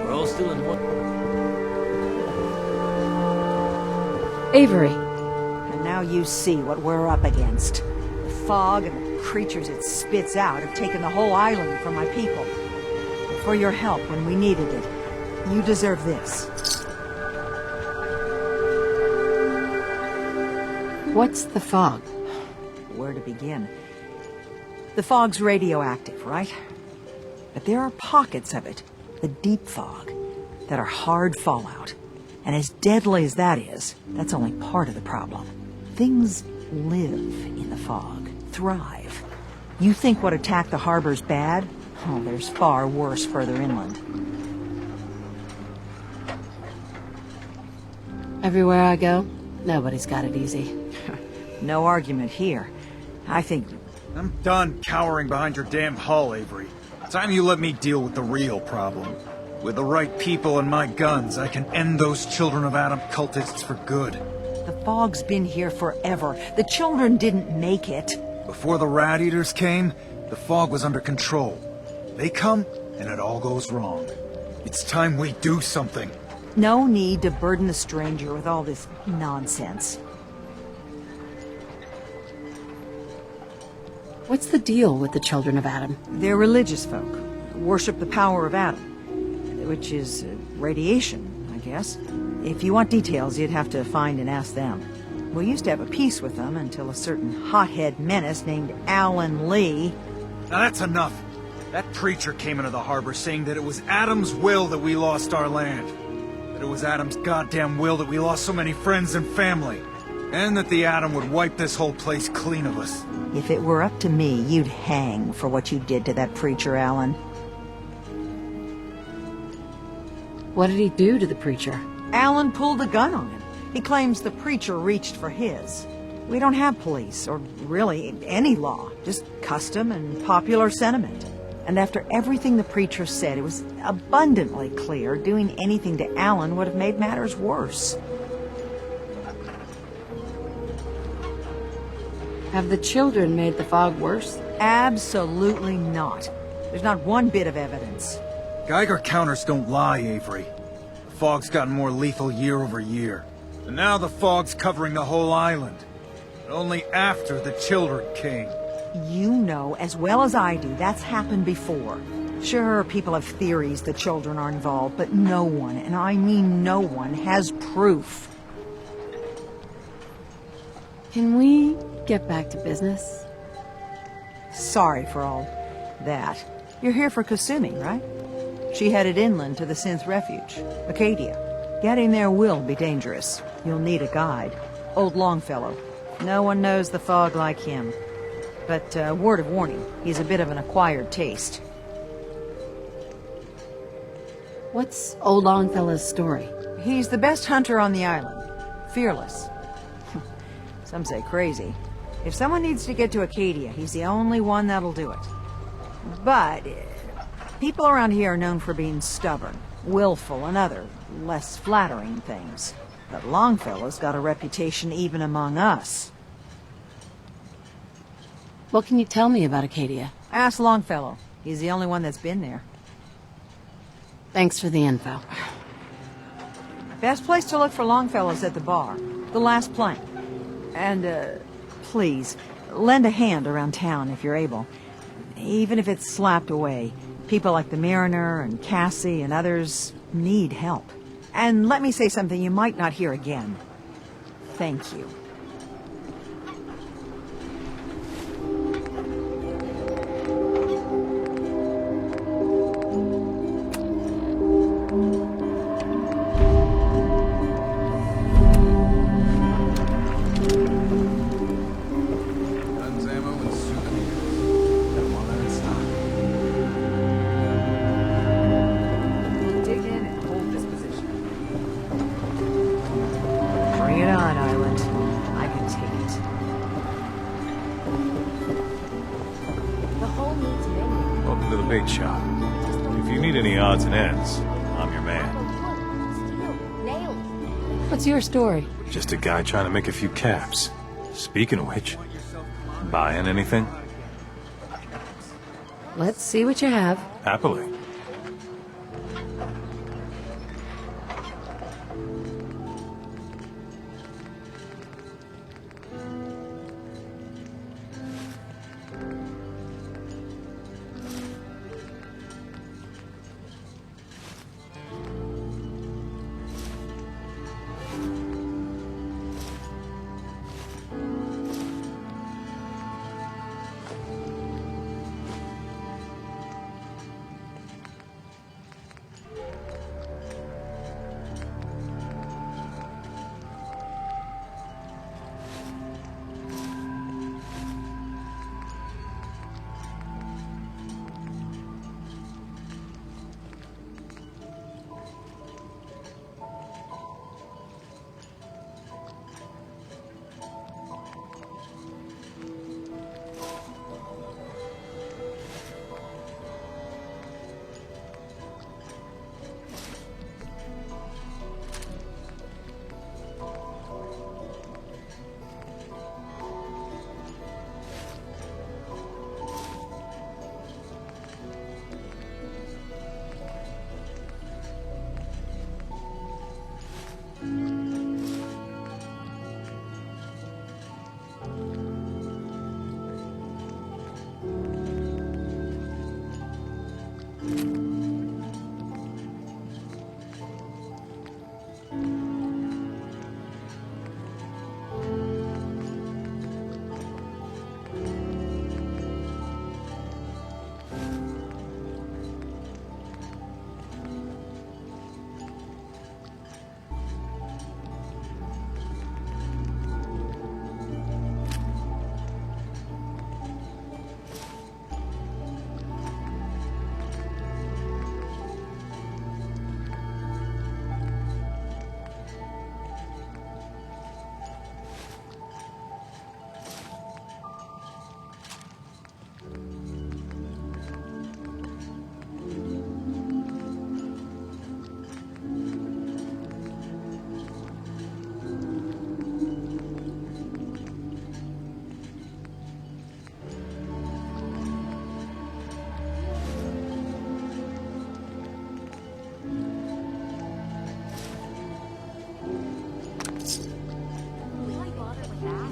[SPEAKER 17] We're all still in one.
[SPEAKER 5] Avery.
[SPEAKER 14] And now you see what we're up against. The fog and the creatures it spits out have taken the whole island from my people. For your help when we needed it, you deserve this.
[SPEAKER 5] What's the fog?
[SPEAKER 14] Where to begin? The fog's radioactive, right? But there are pockets of it, the deep fog, that are hard fallout. And as deadly as that is, that's only part of the problem. Things live in the fog, thrive. You think what attacked the harbor's bad? Oh, there's far worse further inland.
[SPEAKER 5] Everywhere I go, nobody's got it easy.
[SPEAKER 14] No argument here. I think...
[SPEAKER 15] I'm done cowering behind your damn hull, Avery. Time you let me deal with the real problem. With the right people and my guns, I can end those Children of Adam cultists for good.
[SPEAKER 14] The fog's been here forever. The children didn't make it.
[SPEAKER 15] Before the Rat Eaters came, the fog was under control. They come, and it all goes wrong. It's time we do something.
[SPEAKER 14] No need to burden the stranger with all this nonsense.
[SPEAKER 5] What's the deal with the Children of Adam?
[SPEAKER 14] They're religious folk. Worship the power of Adam. Which is radiation, I guess. If you want details, you'd have to find and ask them. We used to have a peace with them until a certain hothead menace named Alan Lee...
[SPEAKER 15] Now that's enough. That preacher came into the harbor saying that it was Adam's will that we lost our land. That it was Adam's goddamn will that we lost so many friends and family. And that the Atom would wipe this whole place clean of us.
[SPEAKER 14] If it were up to me, you'd hang for what you did to that preacher, Alan.
[SPEAKER 5] What did he do to the preacher?
[SPEAKER 14] Alan pulled a gun on him. He claims the preacher reached for his. We don't have police, or really any law, just custom and popular sentiment. And after everything the preacher said, it was abundantly clear doing anything to Alan would have made matters worse.
[SPEAKER 5] Have the children made the fog worse?
[SPEAKER 14] Absolutely not. There's not one bit of evidence.
[SPEAKER 15] Geiger counters don't lie, Avery. The fog's gotten more lethal year over year. And now the fog's covering the whole island. But only after the children came.
[SPEAKER 14] You know as well as I do that's happened before. Sure, people have theories the children are involved, but no one, and I mean no one, has proof.
[SPEAKER 5] Can we get back to business?
[SPEAKER 14] Sorry for all that. You're here for Kasumi, right? She headed inland to the Synth Refuge, Acadia. Getting there will be dangerous. You'll need a guide. Old Longfellow. No one knows the fog like him. But word of warning, he's a bit of an acquired taste.
[SPEAKER 5] What's Old Longfellow's story?
[SPEAKER 14] He's the best hunter on the island. Fearless. Some say crazy. If someone needs to get to Acadia, he's the only one that'll do it. But people around here are known for being stubborn, willful, and other, less flattering things. But Longfellow's got a reputation even among us.
[SPEAKER 5] What can you tell me about Acadia?
[SPEAKER 14] Ask Longfellow. He's the only one that's been there.
[SPEAKER 5] Thanks for the info.
[SPEAKER 14] Best place to look for Longfellow's at the bar. The last plank. And, please, lend a hand around town if you're able. Even if it's slapped away. People like the Mariner and Cassie and others need help. And let me say something you might not hear again. Thank you.
[SPEAKER 15] Guns, ammo, and souvenirs. Got 'em all in stock.
[SPEAKER 14] Dig in and hold this position. Bring it on, Island. I can take it.
[SPEAKER 10] The hole needs mending.
[SPEAKER 1] Welcome to the bait shop. If you need any odds and ends, I'm your man.
[SPEAKER 10] Nailed.
[SPEAKER 5] What's your story?
[SPEAKER 1] Just a guy trying to make a few caps. Speaking of which, buying anything?
[SPEAKER 5] Let's see what you have.
[SPEAKER 1] Happily.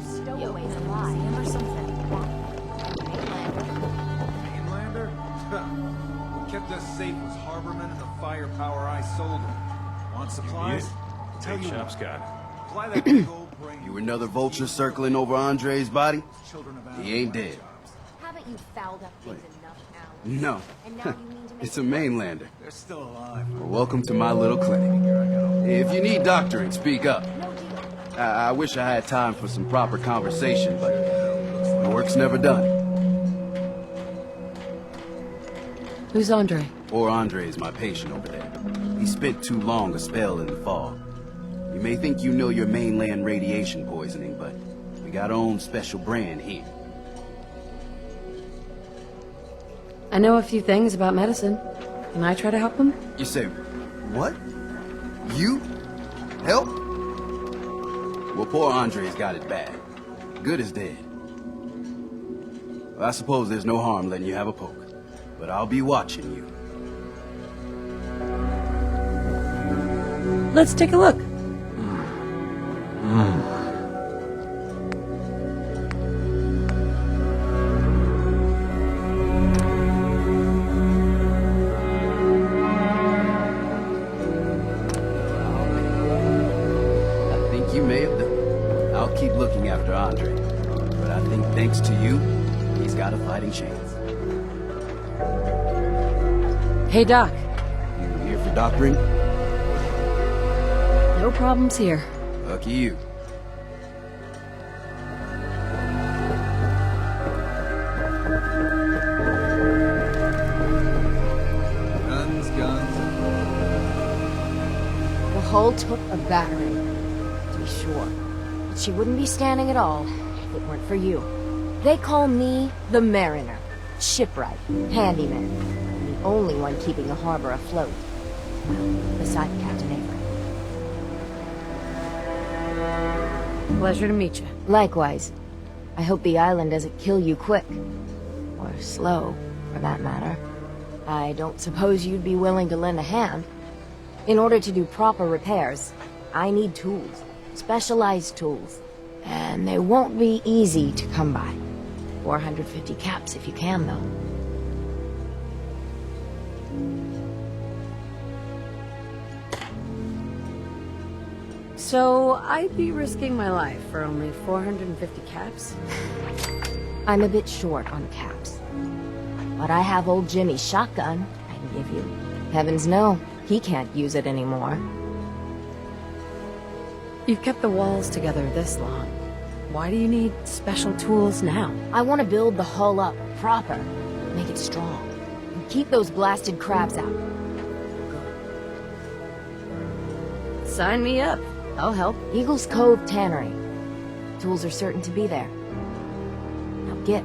[SPEAKER 7] Stowaways alive or something.
[SPEAKER 15] Mainlander? What kept us safe was Harborman and the firepower I sold him. Want supplies? Tell you what. Apply that big old brain.
[SPEAKER 18] You another vulture circling over Andre's body? He ain't dead.
[SPEAKER 7] Haven't you fouled up things enough now?
[SPEAKER 18] No.
[SPEAKER 7] And now you mean to make
[SPEAKER 18] It's a mainlander.
[SPEAKER 15] They're still alive.
[SPEAKER 18] Well, welcome to my little clinic. If you need doctoring, speak up. I wish I had time for some proper conversation, but the work's never done.
[SPEAKER 5] Who's Andre?
[SPEAKER 18] Poor Andre is my patient over there. He spent too long a spell in the fall. You may think you know your mainland radiation poisoning, but we got our own special brand here.
[SPEAKER 5] I know a few things about medicine. Can I try to help him?
[SPEAKER 18] You say, what? You? Help? Well, poor Andre's got it bad. Good as dead. Well, I suppose there's no harm letting you have a poke, but I'll be watching you.
[SPEAKER 5] Let's take a look.
[SPEAKER 18] I think you may have done it. I'll keep looking after Andre, but I think thanks to you, he's got a fighting chance.
[SPEAKER 5] Hey, Doc.
[SPEAKER 18] You here for doctoring?
[SPEAKER 5] No problems here.
[SPEAKER 18] Lucky you.
[SPEAKER 15] Guns.
[SPEAKER 7] The hull took a battering, to be sure. But she wouldn't be standing at all if it weren't for you. They call me the Mariner, shipwright, handyman, the only one keeping the harbor afloat. Well, beside Captain Avery.
[SPEAKER 5] Pleasure to meet you.
[SPEAKER 7] Likewise. I hope the island doesn't kill you quick. Or slow, for that matter. I don't suppose you'd be willing to lend a hand. In order to do proper repairs, I need tools. Specialized tools. And they won't be easy to come by. 450 caps if you can, though.
[SPEAKER 5] So, I'd be risking my life for only 450 caps?
[SPEAKER 7] I'm a bit short on caps. But I have old Jimmy's shotgun I can give you. Heavens no, he can't use it anymore.
[SPEAKER 5] You've kept the walls together this long. Why do you need special tools now?
[SPEAKER 7] I want to build the hull up proper, make it strong, and keep those blasted crabs out.
[SPEAKER 5] Sign me up. I'll help.
[SPEAKER 7] Eagles Cove Tannery. Tools are certain to be there. Now get.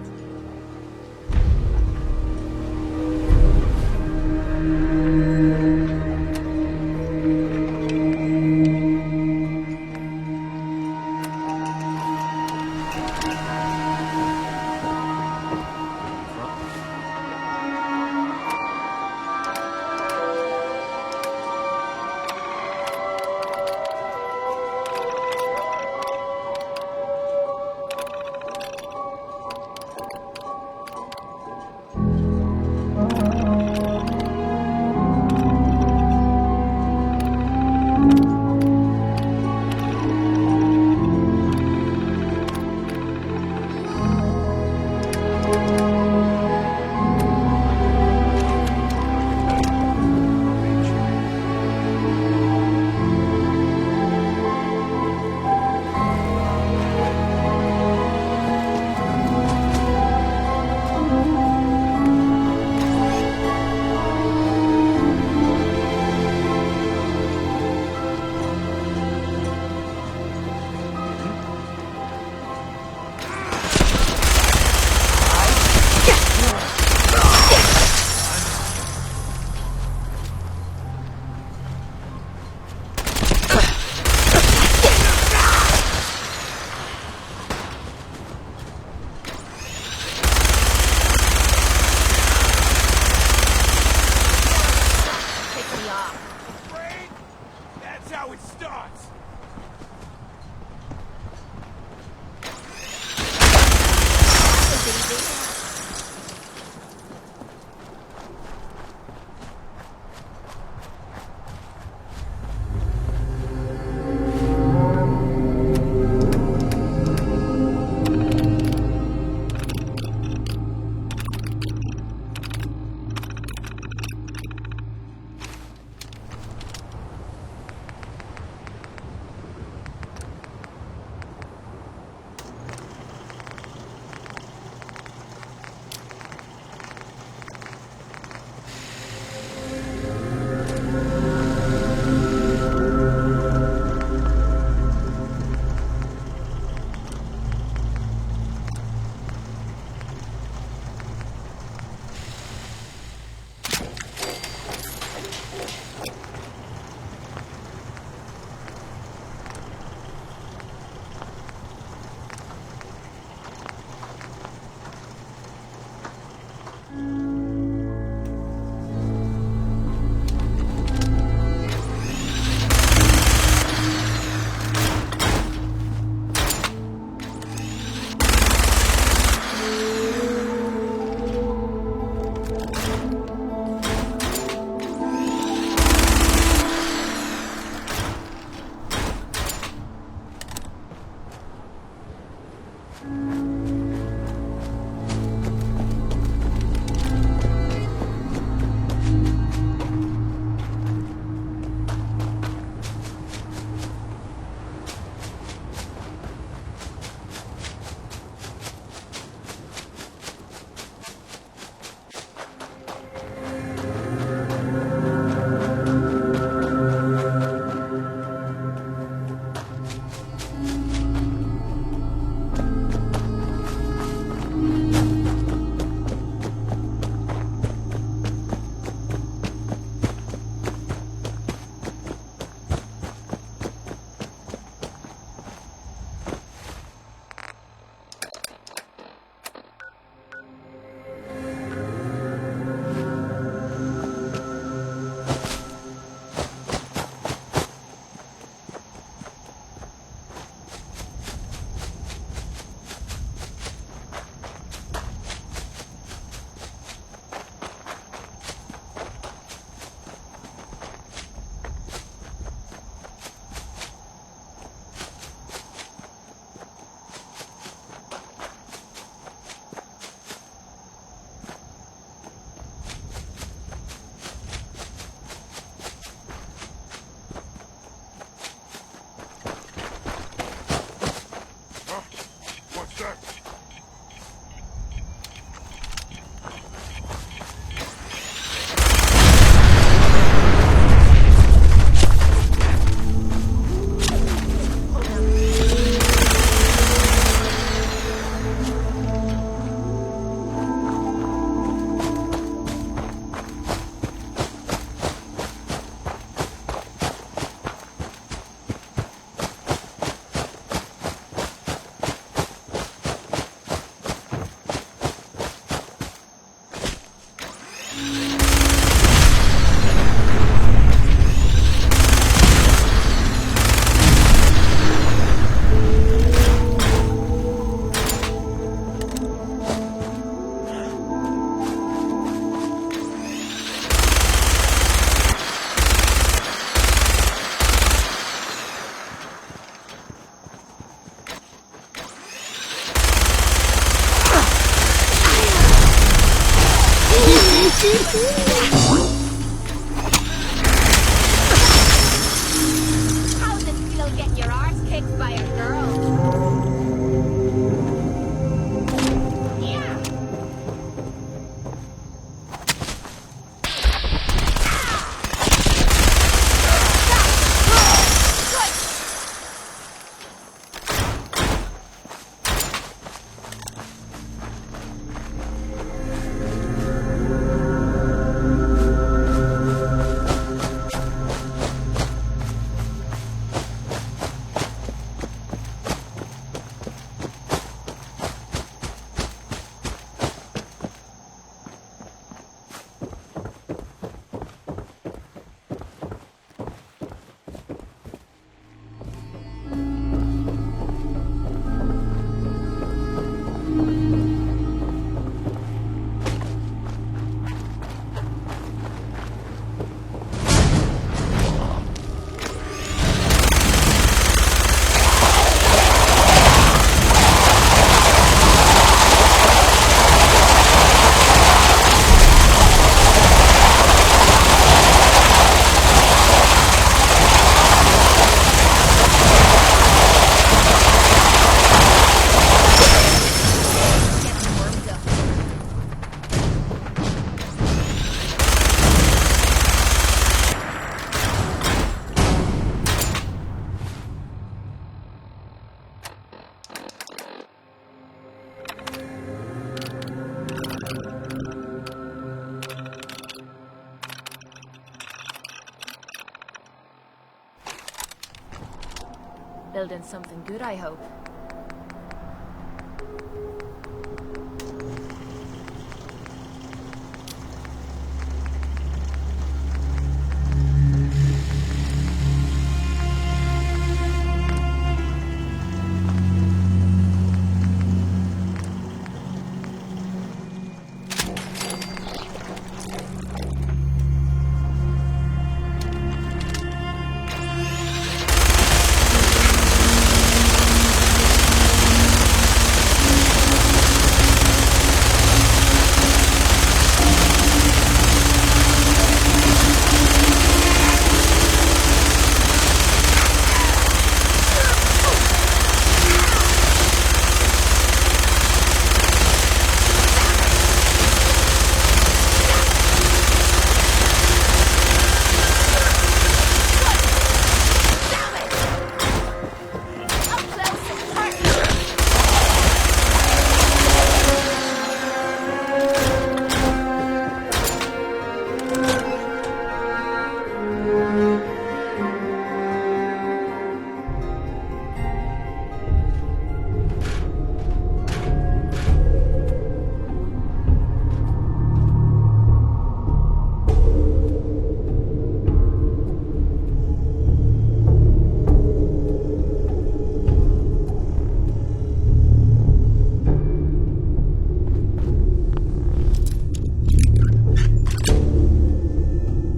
[SPEAKER 7] Building something good, I hope.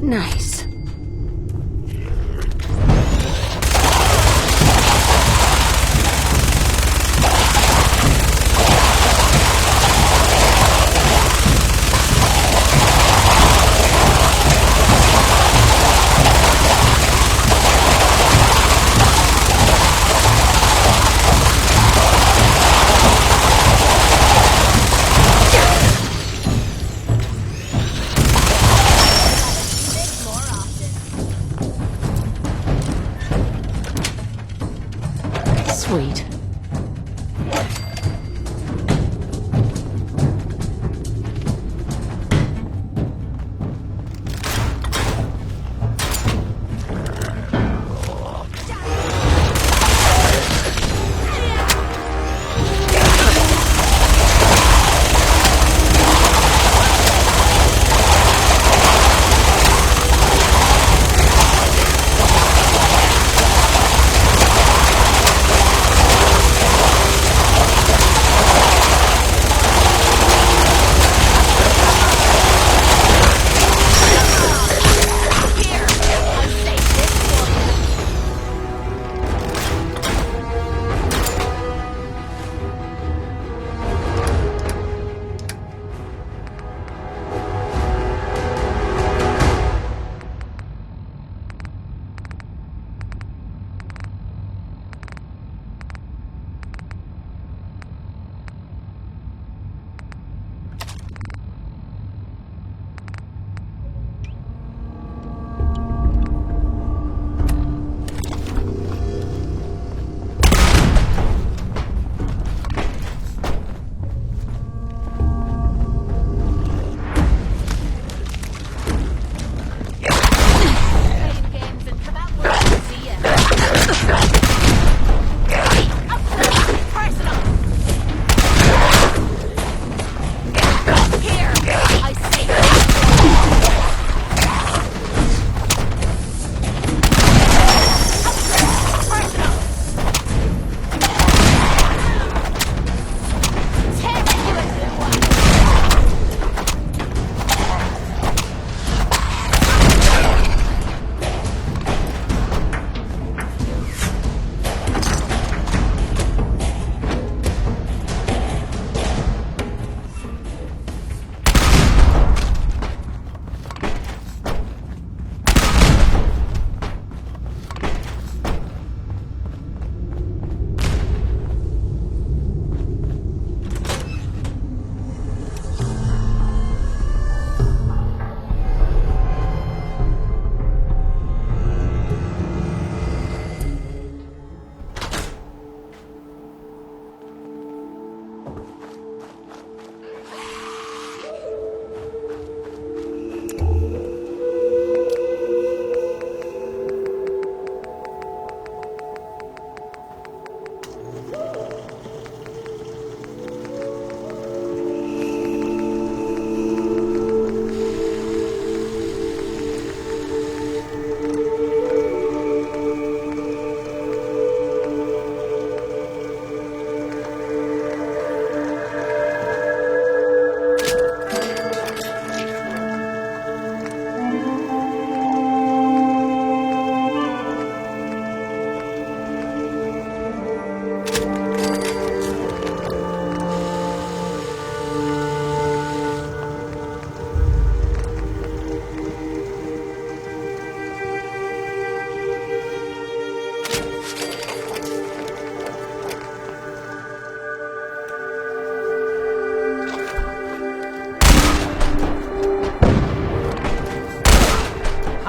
[SPEAKER 5] Nice. Sweet.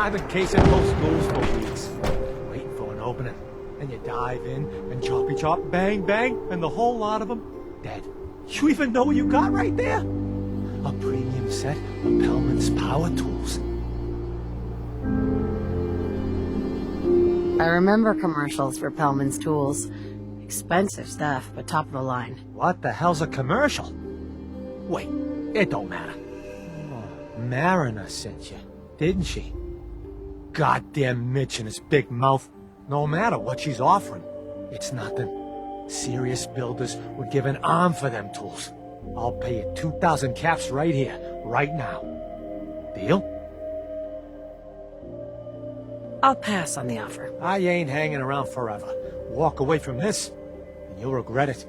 [SPEAKER 19] I've been casing both schools for weeks, waiting for an opening. And you dive in, and choppy chop, bang bang, and the whole lot of them dead. You even know what you got right there? A premium set of Pellman's power tools.
[SPEAKER 5] I remember commercials for Pellman's tools. Expensive stuff, but top of the line.
[SPEAKER 19] What the hell's a commercial? Wait, it don't matter. Oh, Mariner sent you, didn't she? Goddamn Mitch and his big mouth. No matter what she's offering, it's nothing. Serious builders would give an arm for them tools. I'll pay you 2,000 caps right here, right now. Deal?
[SPEAKER 14] I'll pass on the offer.
[SPEAKER 19] I ain't hanging around forever. Walk away from this, and you'll regret it.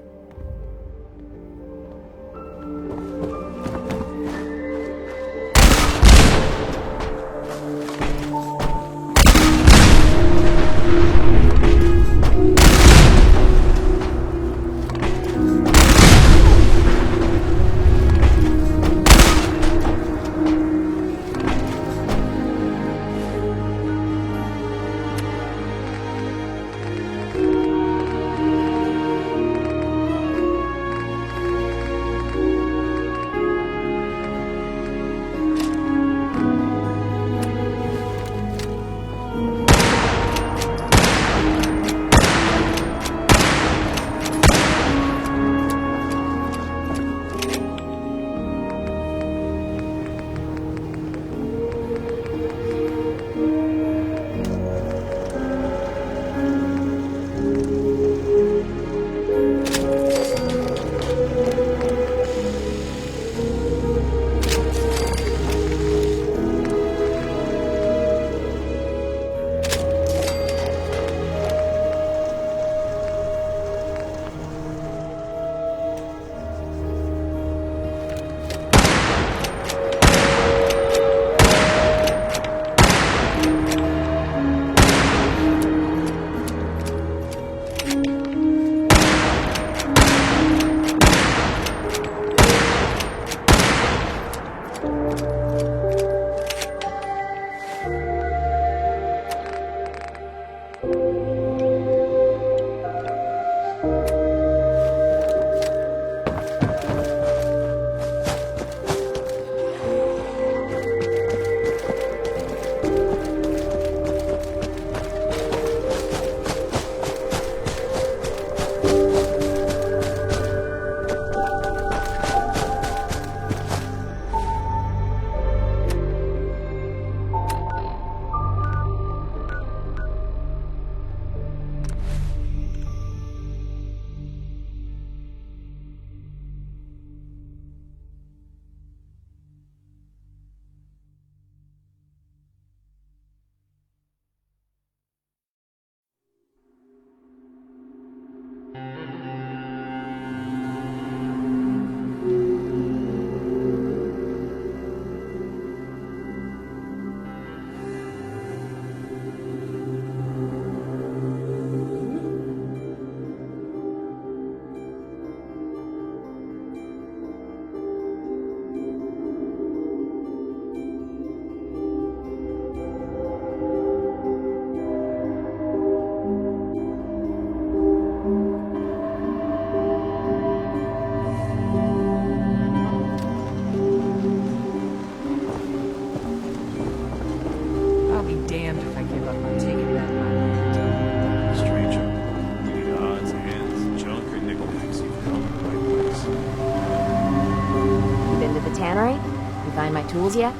[SPEAKER 7] Tools yet?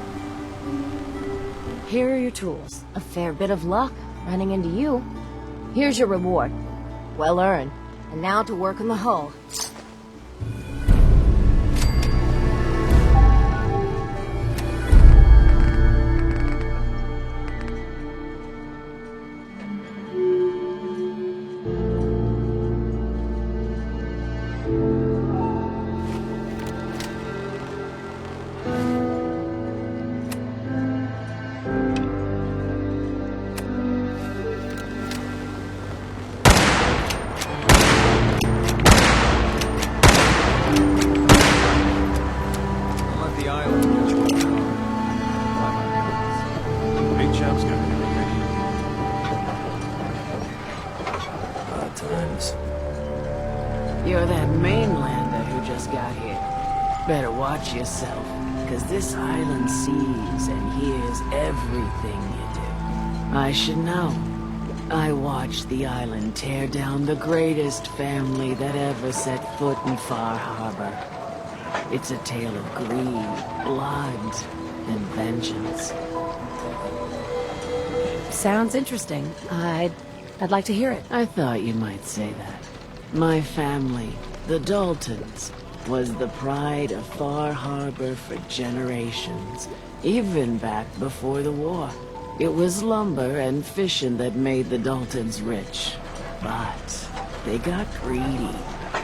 [SPEAKER 5] Here are your tools.
[SPEAKER 7] A fair bit of luck running into you. Here's your reward. Well earned. And now to work on the hull.
[SPEAKER 20] you're that mainlander who just got here. Better watch yourself, because this island sees and hears everything you do. I should know. I watched the island tear down the greatest family that ever set foot in Far Harbor. It's a tale of greed, blood, and vengeance.
[SPEAKER 5] Sounds interesting. I'd like to hear it.
[SPEAKER 20] I thought you might say that. My family, the Daltons, was the pride of Far Harbor for generations, even back before the war. It was lumber and fishing that made the Daltons rich. But they got greedy,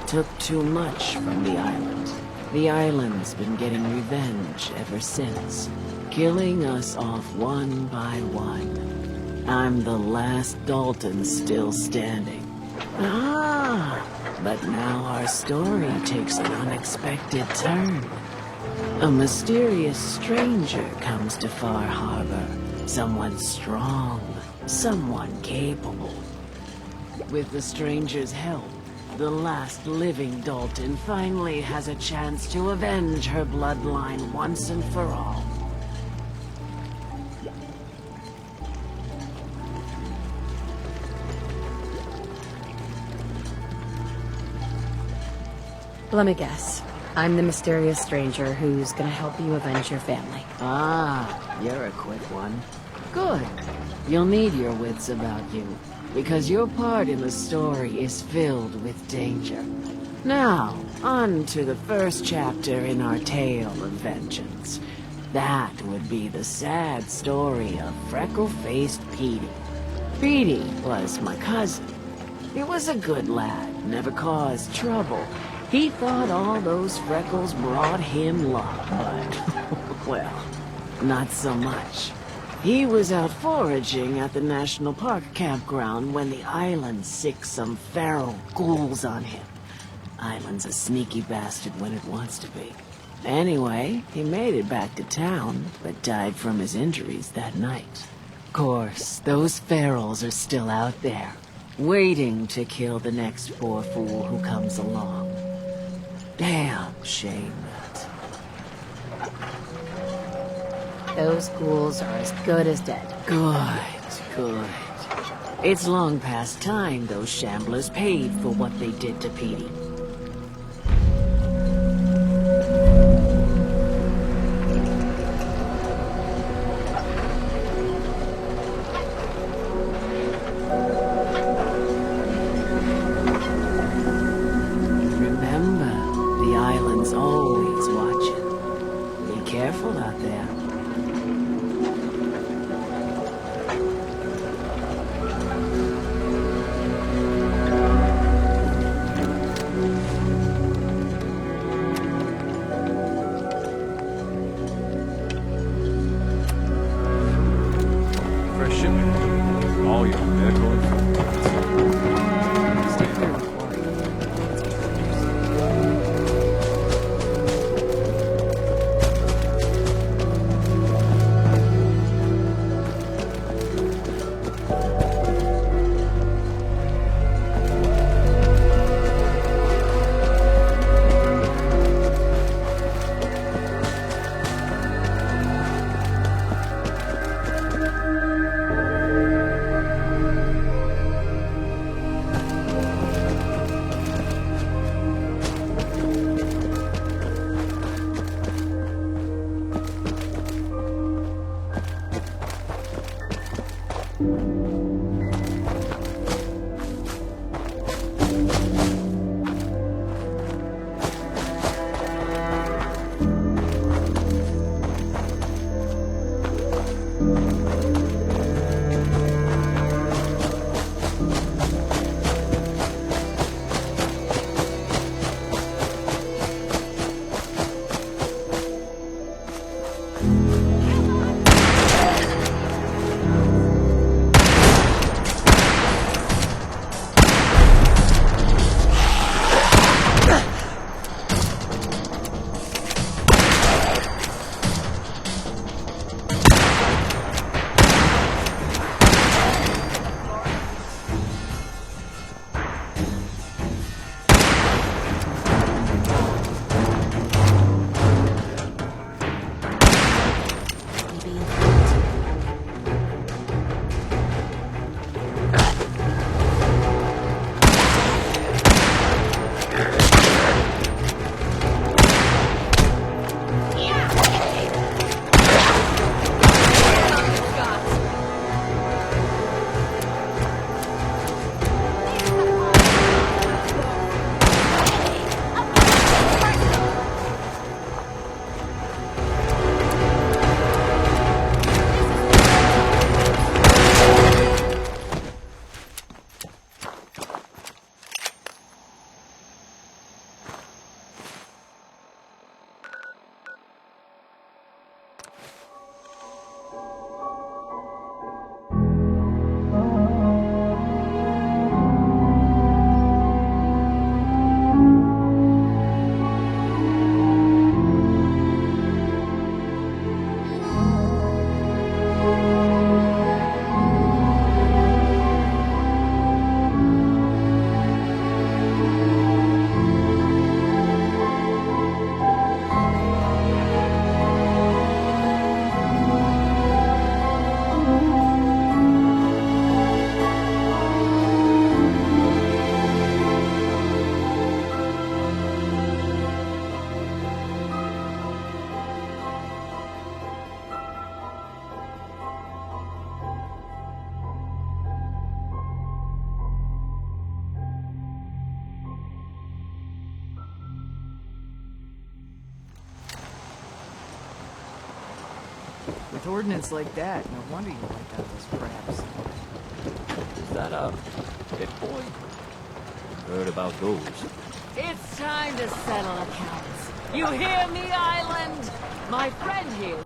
[SPEAKER 20] took too much from the island. The island's been getting revenge ever since, killing us off one by one. I'm the last Dalton still standing. But now our story takes an unexpected turn. A mysterious stranger comes to Far Harbor. Someone strong, someone capable. With the stranger's help, the last living Dalton finally has a chance to avenge her bloodline once and for all.
[SPEAKER 5] Let me guess. I'm the mysterious stranger who's gonna help you avenge your family.
[SPEAKER 20] Ah, you're a quick one. Good. You'll need your wits about you, because your part in the story is filled with danger. Now, on to the first chapter in our tale of vengeance. That would be the sad story of freckle-faced Petey. Petey was my cousin. He was a good lad, never caused trouble. He thought all those freckles brought him luck, but, well, not so much. He was out foraging at the National Park campground when the island sicked some feral ghouls on him. Island's a sneaky bastard when it wants to be. Anyway, he made it back to town, but died from his injuries that night. Of course, those ferals are still out there, waiting to kill the next poor fool who comes along. Damn shame that.
[SPEAKER 5] Those ghouls are as good as dead.
[SPEAKER 20] Good. It's long past time those shamblers paid for what they did to Petey. Always watching. Be careful out there.
[SPEAKER 1] Fresh shipment. All your medical
[SPEAKER 14] With ordnance like that, no wonder you wiped out those crabs.
[SPEAKER 17] Is that a big boy? Heard about those.
[SPEAKER 20] It's time to settle accounts. You hear me, Island? My friend here.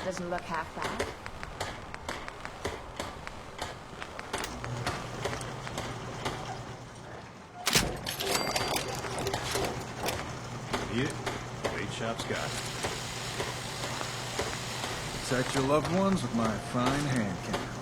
[SPEAKER 7] doesn't look half bad.
[SPEAKER 15] Eat it. Bait shop's got it. Protect your loved ones with my fine hand cannons.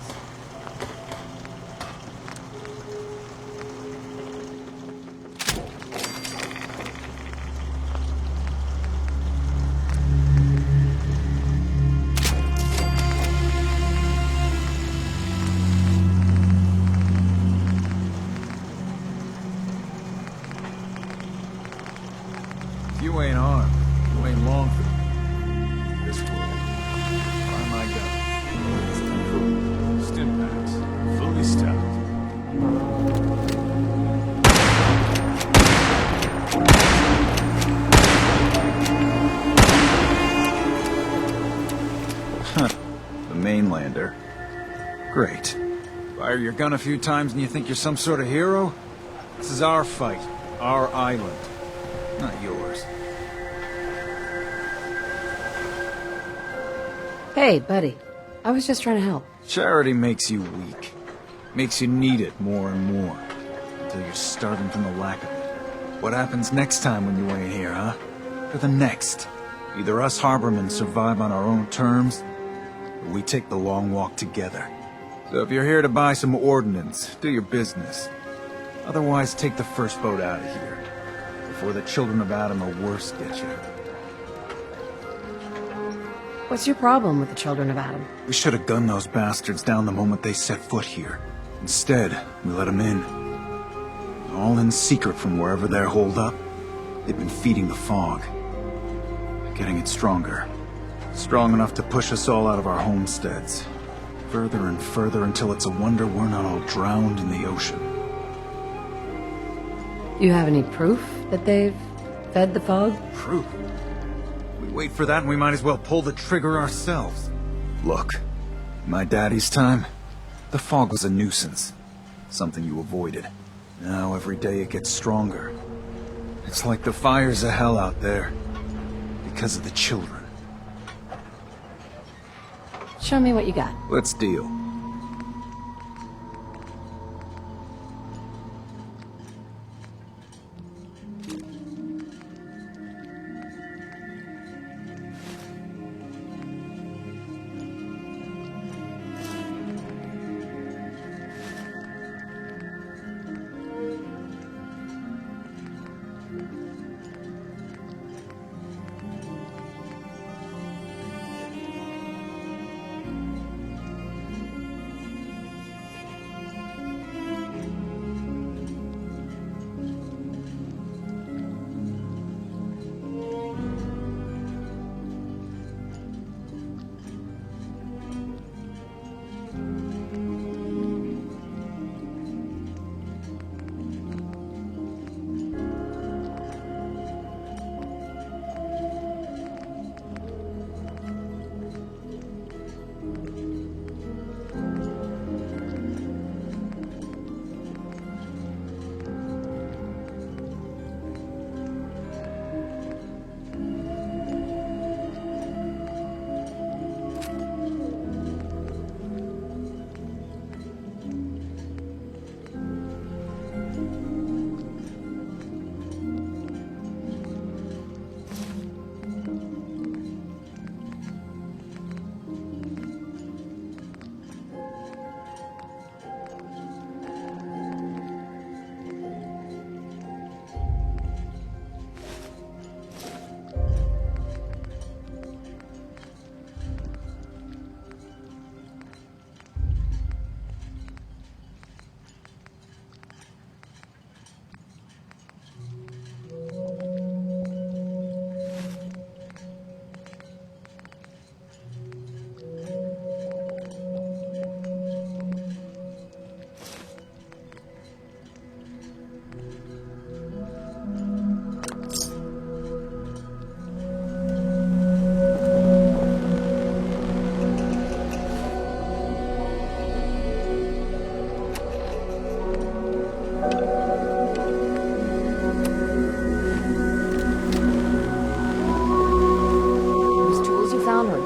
[SPEAKER 15] The mainlander. Great. Fire your gun a few times and you think you're some sort of hero? This is our fight. Our island. Not yours.
[SPEAKER 5] Hey, buddy. I was just trying to help.
[SPEAKER 15] Charity makes you weak. Makes you need it more and more. Until you're starving from the lack of it. What happens next time when you ain't here, huh? Or the next? Either us Harbormen survive on our own terms, or we take the long walk together. So if you're here to buy some ordnance, do your business. Otherwise, take the first boat out of here. Before the children of Adam or worse get you.
[SPEAKER 5] What's your problem with the children of Adam?
[SPEAKER 15] We should have gunned those bastards down the moment they set foot here. Instead, we let them in. All in secret from wherever they're holed up. They've been feeding the fog. Getting it stronger. Strong enough to push us all out of our homesteads. Further and further until it's a wonder we're not all drowned in the ocean.
[SPEAKER 5] Do you have any proof that they've fed the fog?
[SPEAKER 15] Proof? We wait for that and we might as well pull the trigger ourselves. Look, in my daddy's time, the fog was a nuisance. Something you avoided. Now every day it gets stronger. It's like the fires of hell out there. Because of the children.
[SPEAKER 5] Show me what you got.
[SPEAKER 15] Let's deal.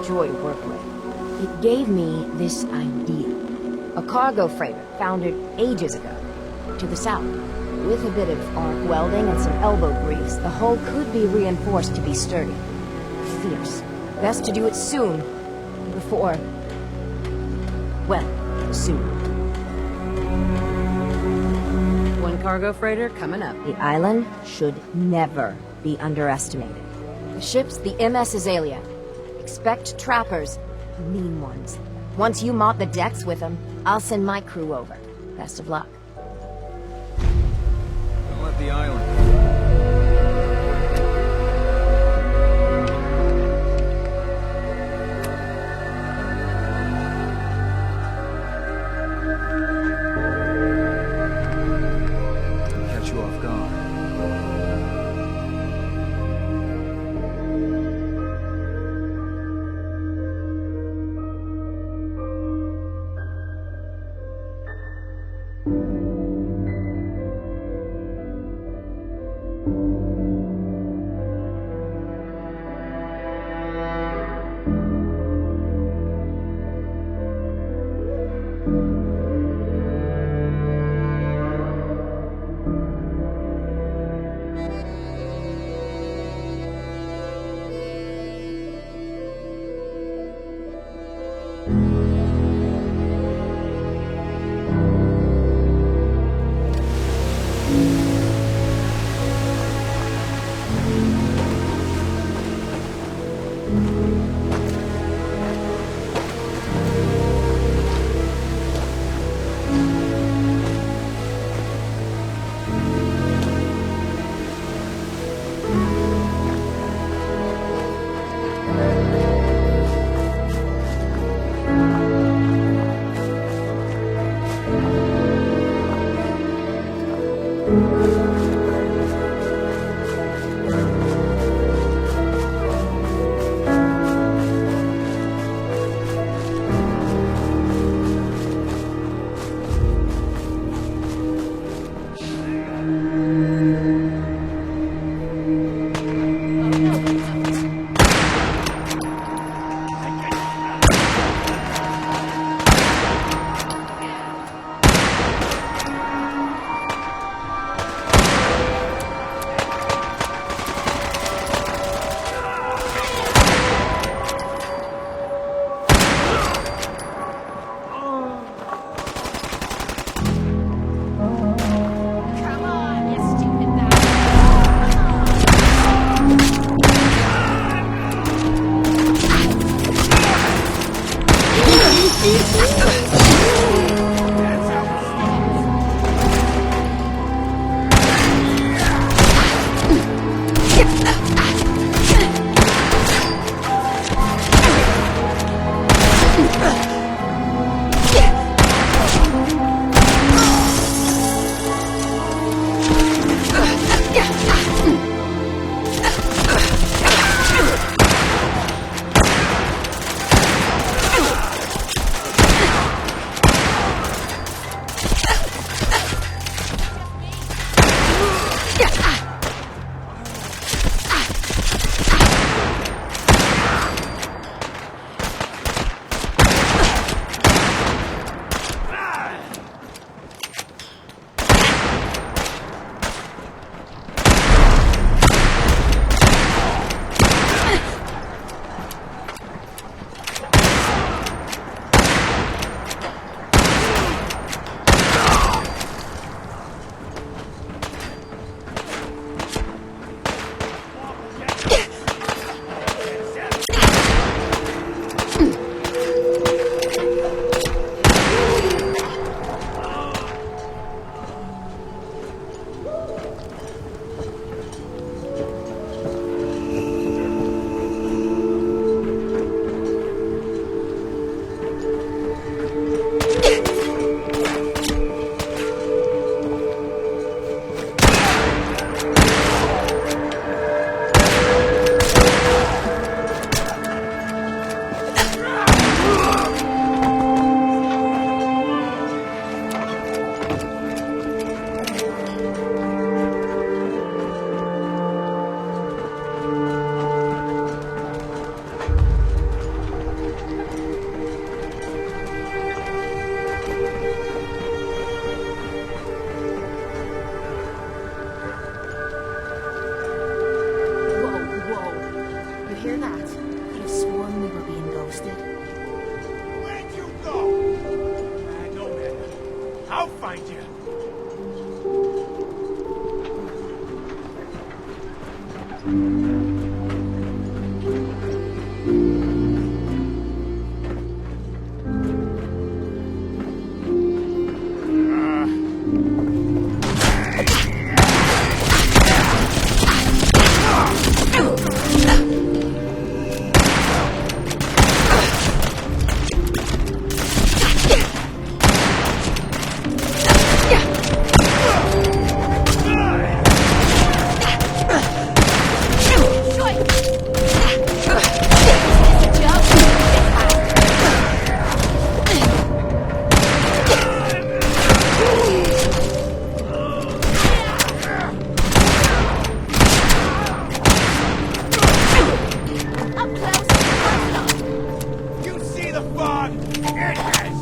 [SPEAKER 7] Joy to work with. It gave me this idea. A cargo freighter foundered ages ago, to the south. With a bit of arc welding and some elbow grease, the hull could be reinforced to be sturdy. Fierce. Best to do it soon. Before... well, soon.
[SPEAKER 5] One cargo freighter coming up.
[SPEAKER 7] The island should never be underestimated. The ship's the MS Azalea. Expect trappers, mean ones. Once you mop the decks with them, I'll send my crew over. Best of luck.
[SPEAKER 15] Don't let the island... catch you off guard.
[SPEAKER 16] dog! It has!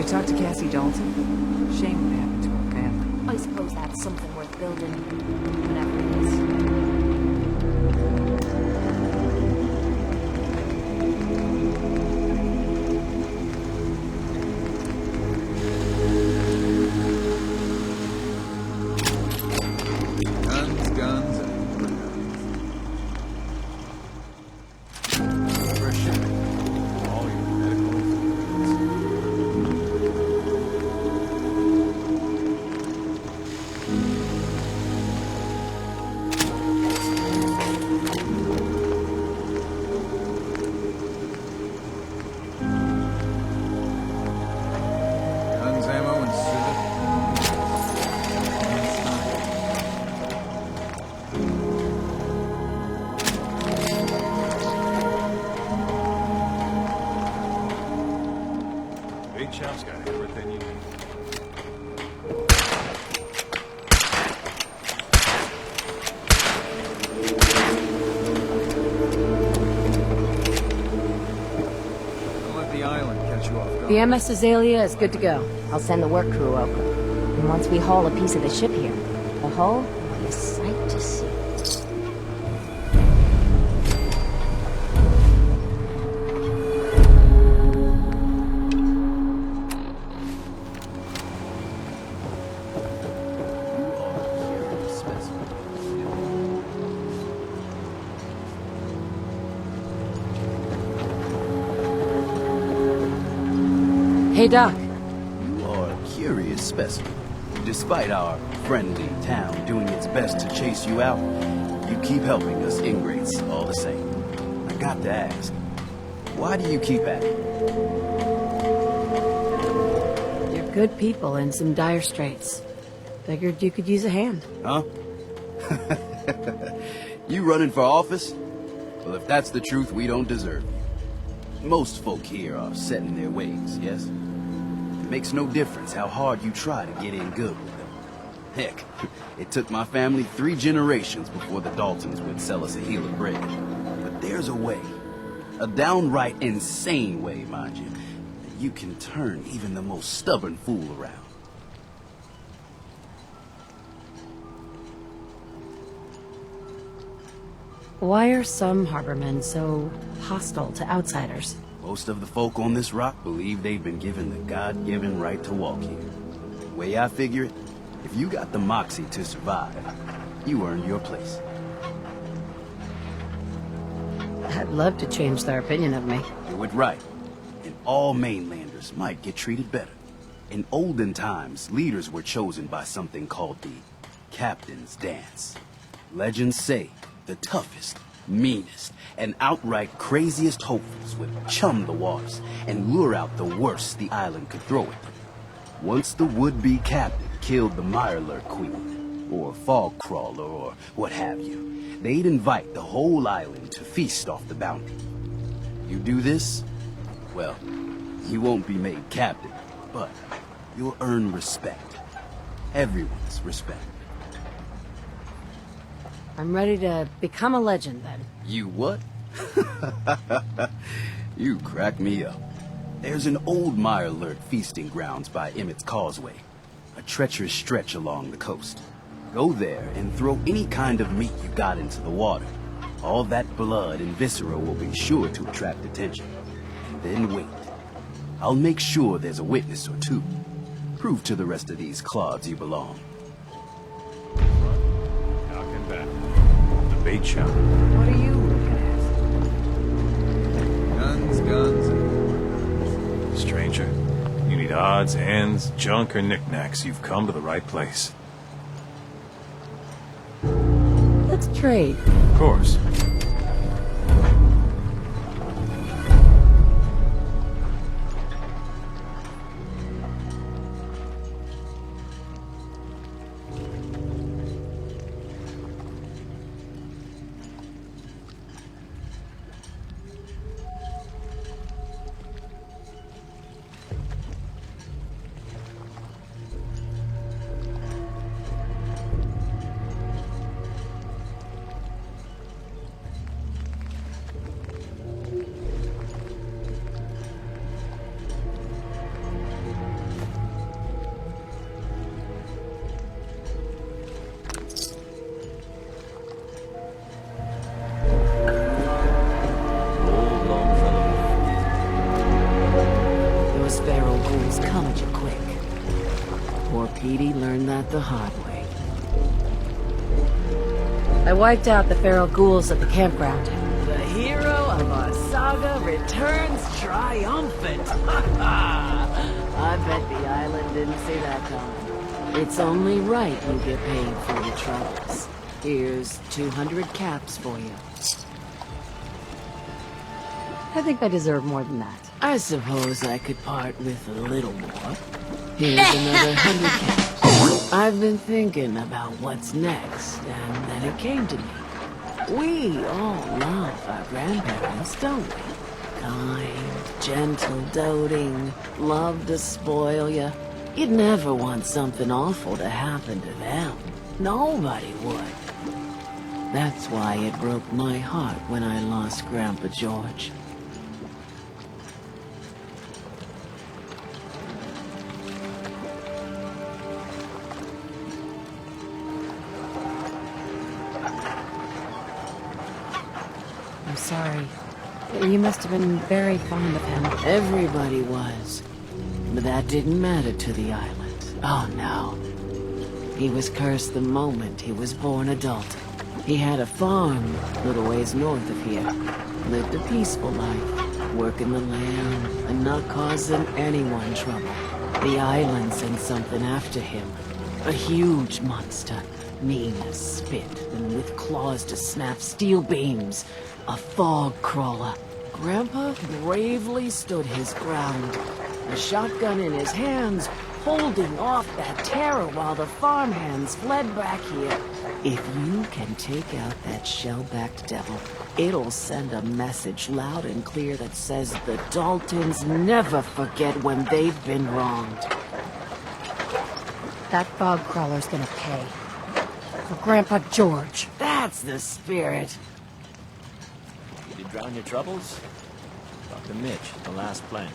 [SPEAKER 14] Talk to Cassie Dalton? Shame what happened to her family.
[SPEAKER 7] I suppose that's something worth building, whatever it is.
[SPEAKER 15] Guns, guns, and for shipping all your medical guns, ammo, and
[SPEAKER 1] Big Chop's got everything you need.
[SPEAKER 15] don't let the island catch you off guard.
[SPEAKER 5] The MS Azalea is good to go.
[SPEAKER 7] I'll send the work crew over. And once we haul a piece of the ship here, the hull will be a sight to see.
[SPEAKER 5] Hey, Doc.
[SPEAKER 18] You are a curious specimen. Despite our friendly town doing its best to chase you out, you keep helping us ingrates all the same. I got to ask, why do you keep at it?
[SPEAKER 5] You're good people in some dire straits. Figured you could use a hand.
[SPEAKER 18] Huh? You running for office? Well, if that's the truth, we don't deserve it. Most folk here are set in their ways, yes? It makes no difference how hard you try to get in good with them. Heck, it took my family 3 generations before the Daltons would sell us a heel of bread. But there's a way, a downright insane way, mind you, that you can turn even the most stubborn fool around.
[SPEAKER 5] Why are some harbormen so hostile to outsiders?
[SPEAKER 18] Most of the folk on this rock believe they've been given the God-given right to walk here. The way I figure it, if you got the moxie to survive, you earned your place.
[SPEAKER 5] I'd love to change their opinion of me.
[SPEAKER 18] Do it right, and all mainlanders might get treated better. In olden times, leaders were chosen by something called the Captain's Dance. Legends say the toughest, meanest, and outright craziest hopefuls would chum the waters and lure out the worst the island could throw at them. Once the would-be captain killed the Mirelurk Queen, or Fog Crawler, or what have you, they'd invite the whole island to feast off the bounty. You do this, well, you won't be made captain, but you'll earn respect. Everyone's respect.
[SPEAKER 5] I'm ready to become a legend, then.
[SPEAKER 18] You what? You crack me up. There's an old Mirelurk feasting grounds by Emmett's Causeway, a treacherous stretch along the coast. Go there and throw any kind of meat you got into the water. All that blood and viscera will be sure to attract attention. And then wait. I'll make sure there's a witness or 2. Prove to the rest of these clods you belong.
[SPEAKER 1] Knocking back. The bait shop.
[SPEAKER 14] What are you looking at?
[SPEAKER 15] Guns, guns, and
[SPEAKER 1] Stranger, you need odds, ends, junk, or knickknacks. You've come to the right place.
[SPEAKER 5] Let's trade.
[SPEAKER 1] Of course.
[SPEAKER 20] Petey learned that the hard way.
[SPEAKER 5] I wiped out the feral ghouls at the campground.
[SPEAKER 20] The hero of our saga returns triumphant. I bet the island didn't see that coming. It's only right you get paid for your troubles. Here's 200 caps for you.
[SPEAKER 5] I think I deserve more than that.
[SPEAKER 20] I suppose I could part with a little more. Here's another 100 caps. I've been thinking about what's next, and then it came to me. We all love our grandparents, don't we? Kind, gentle, doting, love to spoil you. You'd never want something awful to happen to them. Nobody would. That's why it broke my heart when I lost Grandpa George.
[SPEAKER 5] I'm sorry. You must have been very fond of him.
[SPEAKER 20] Everybody was. But that didn't matter to the island. Oh, no. He was cursed the moment he was born adult. He had a farm a little ways north of here. Lived a peaceful life, working the land and not causing anyone trouble. The island sent something after him. A huge monster, mean as spit, and with claws to snap steel beams. A fog crawler. Grandpa bravely stood his ground. A shotgun in his hands, holding off that terror while the farmhands fled back here. If you can take out that shell-backed devil, it'll send a message loud and clear that says the Daltons never forget when they've been wronged.
[SPEAKER 5] That fog crawler's gonna pay. For Grandpa George.
[SPEAKER 20] That's the spirit.
[SPEAKER 17] You did drown your troubles? Dr. Mitch, the last plank.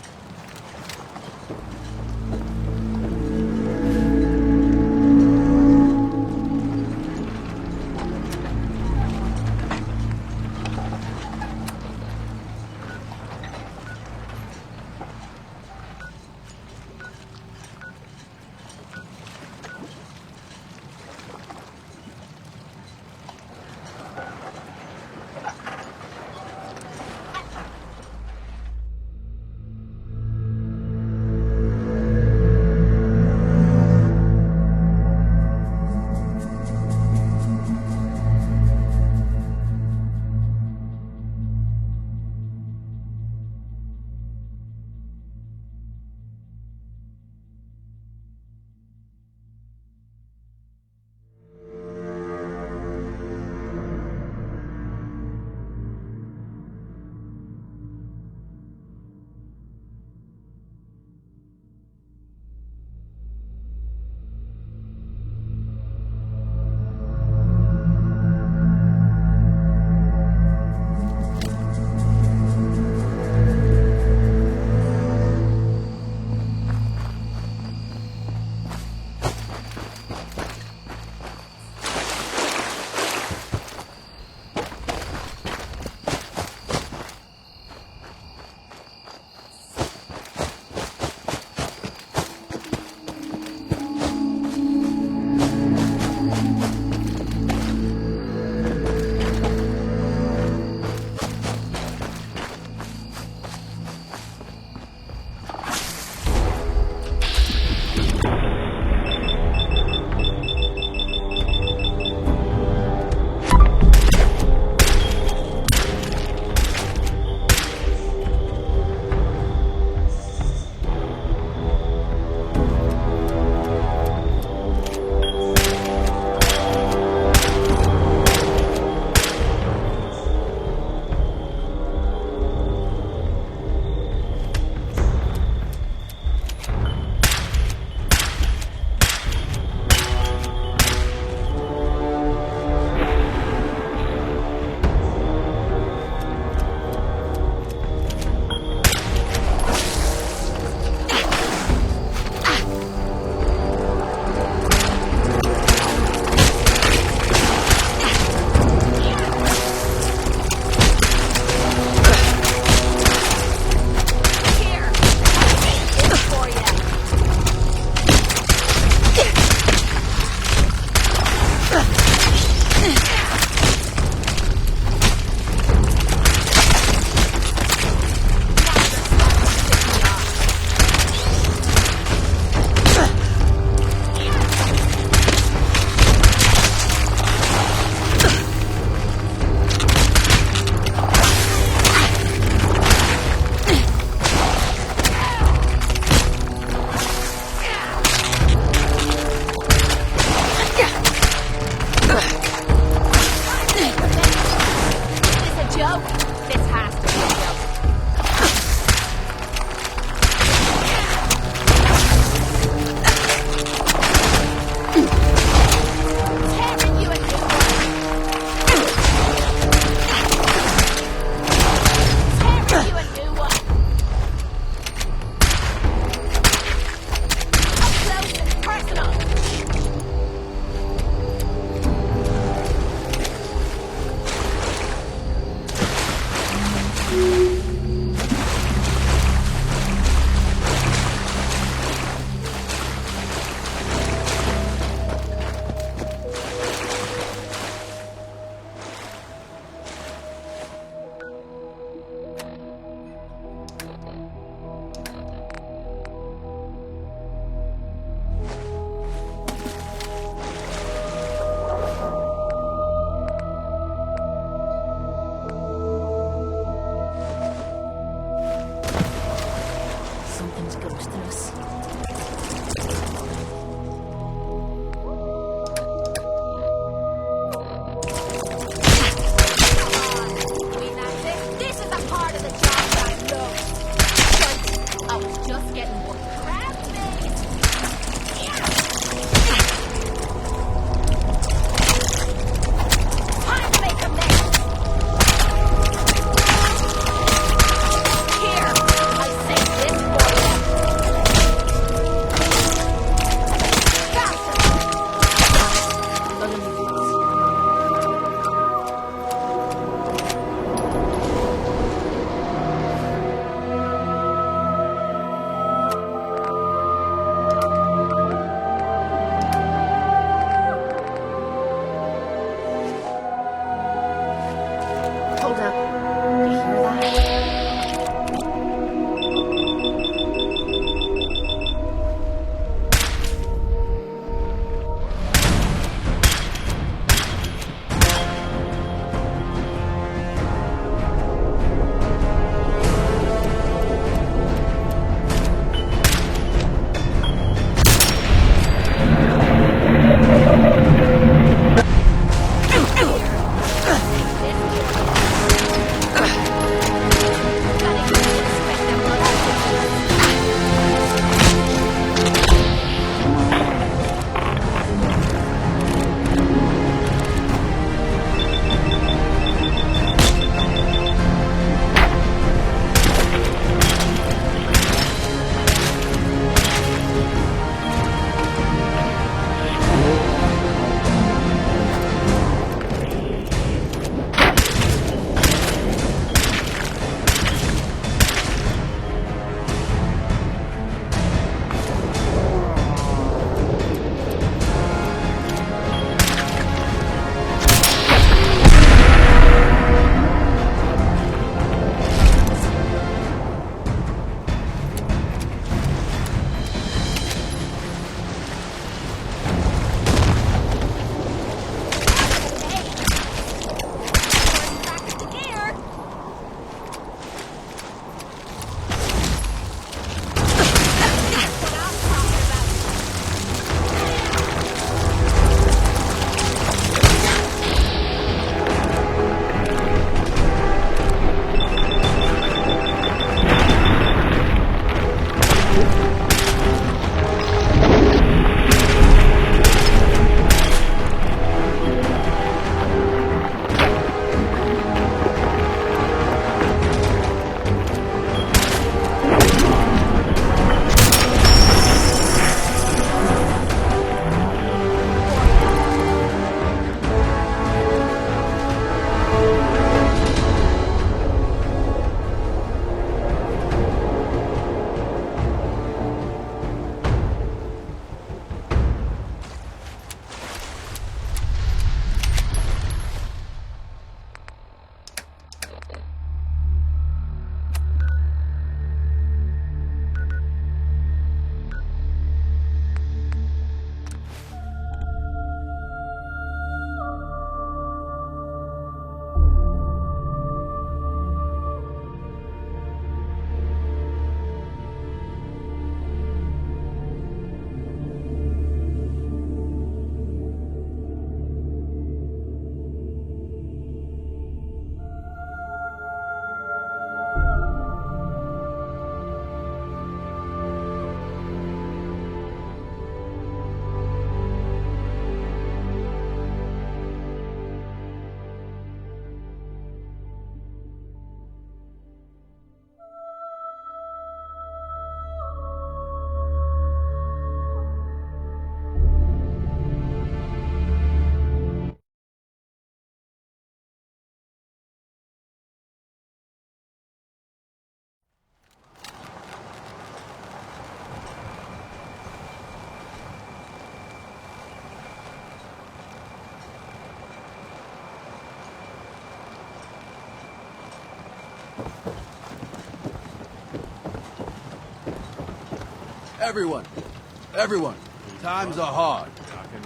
[SPEAKER 18] Everyone, times are hard.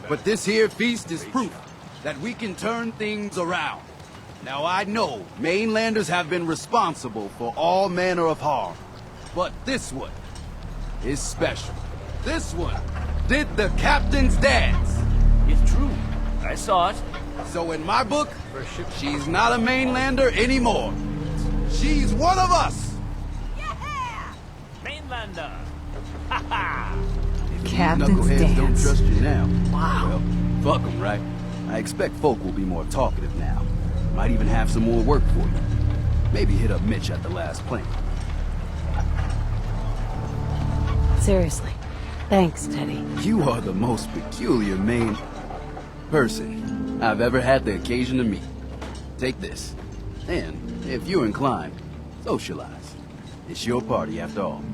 [SPEAKER 18] But this here feast is proof that we can turn things around. Now I know mainlanders have been responsible for all manner of harm. But this one is special. This one did the captain's dance.
[SPEAKER 17] It's true. I saw it.
[SPEAKER 18] So in my book, she's not a mainlander anymore. She's one of us!
[SPEAKER 17] Mainlander! Ha ha!
[SPEAKER 14] Captain's
[SPEAKER 18] Knuckleheads
[SPEAKER 14] dance.
[SPEAKER 18] don't trust you now.
[SPEAKER 14] Wow.
[SPEAKER 18] Well, fuck them, right? I expect folk will be more talkative now. Might even have some more work for you. Maybe hit up Mitch at the last plank.
[SPEAKER 5] Seriously. Thanks, Teddy.
[SPEAKER 18] You are the most peculiar main person I've ever had the occasion to meet. Take this. And, if you're inclined, socialize. It's your party after all.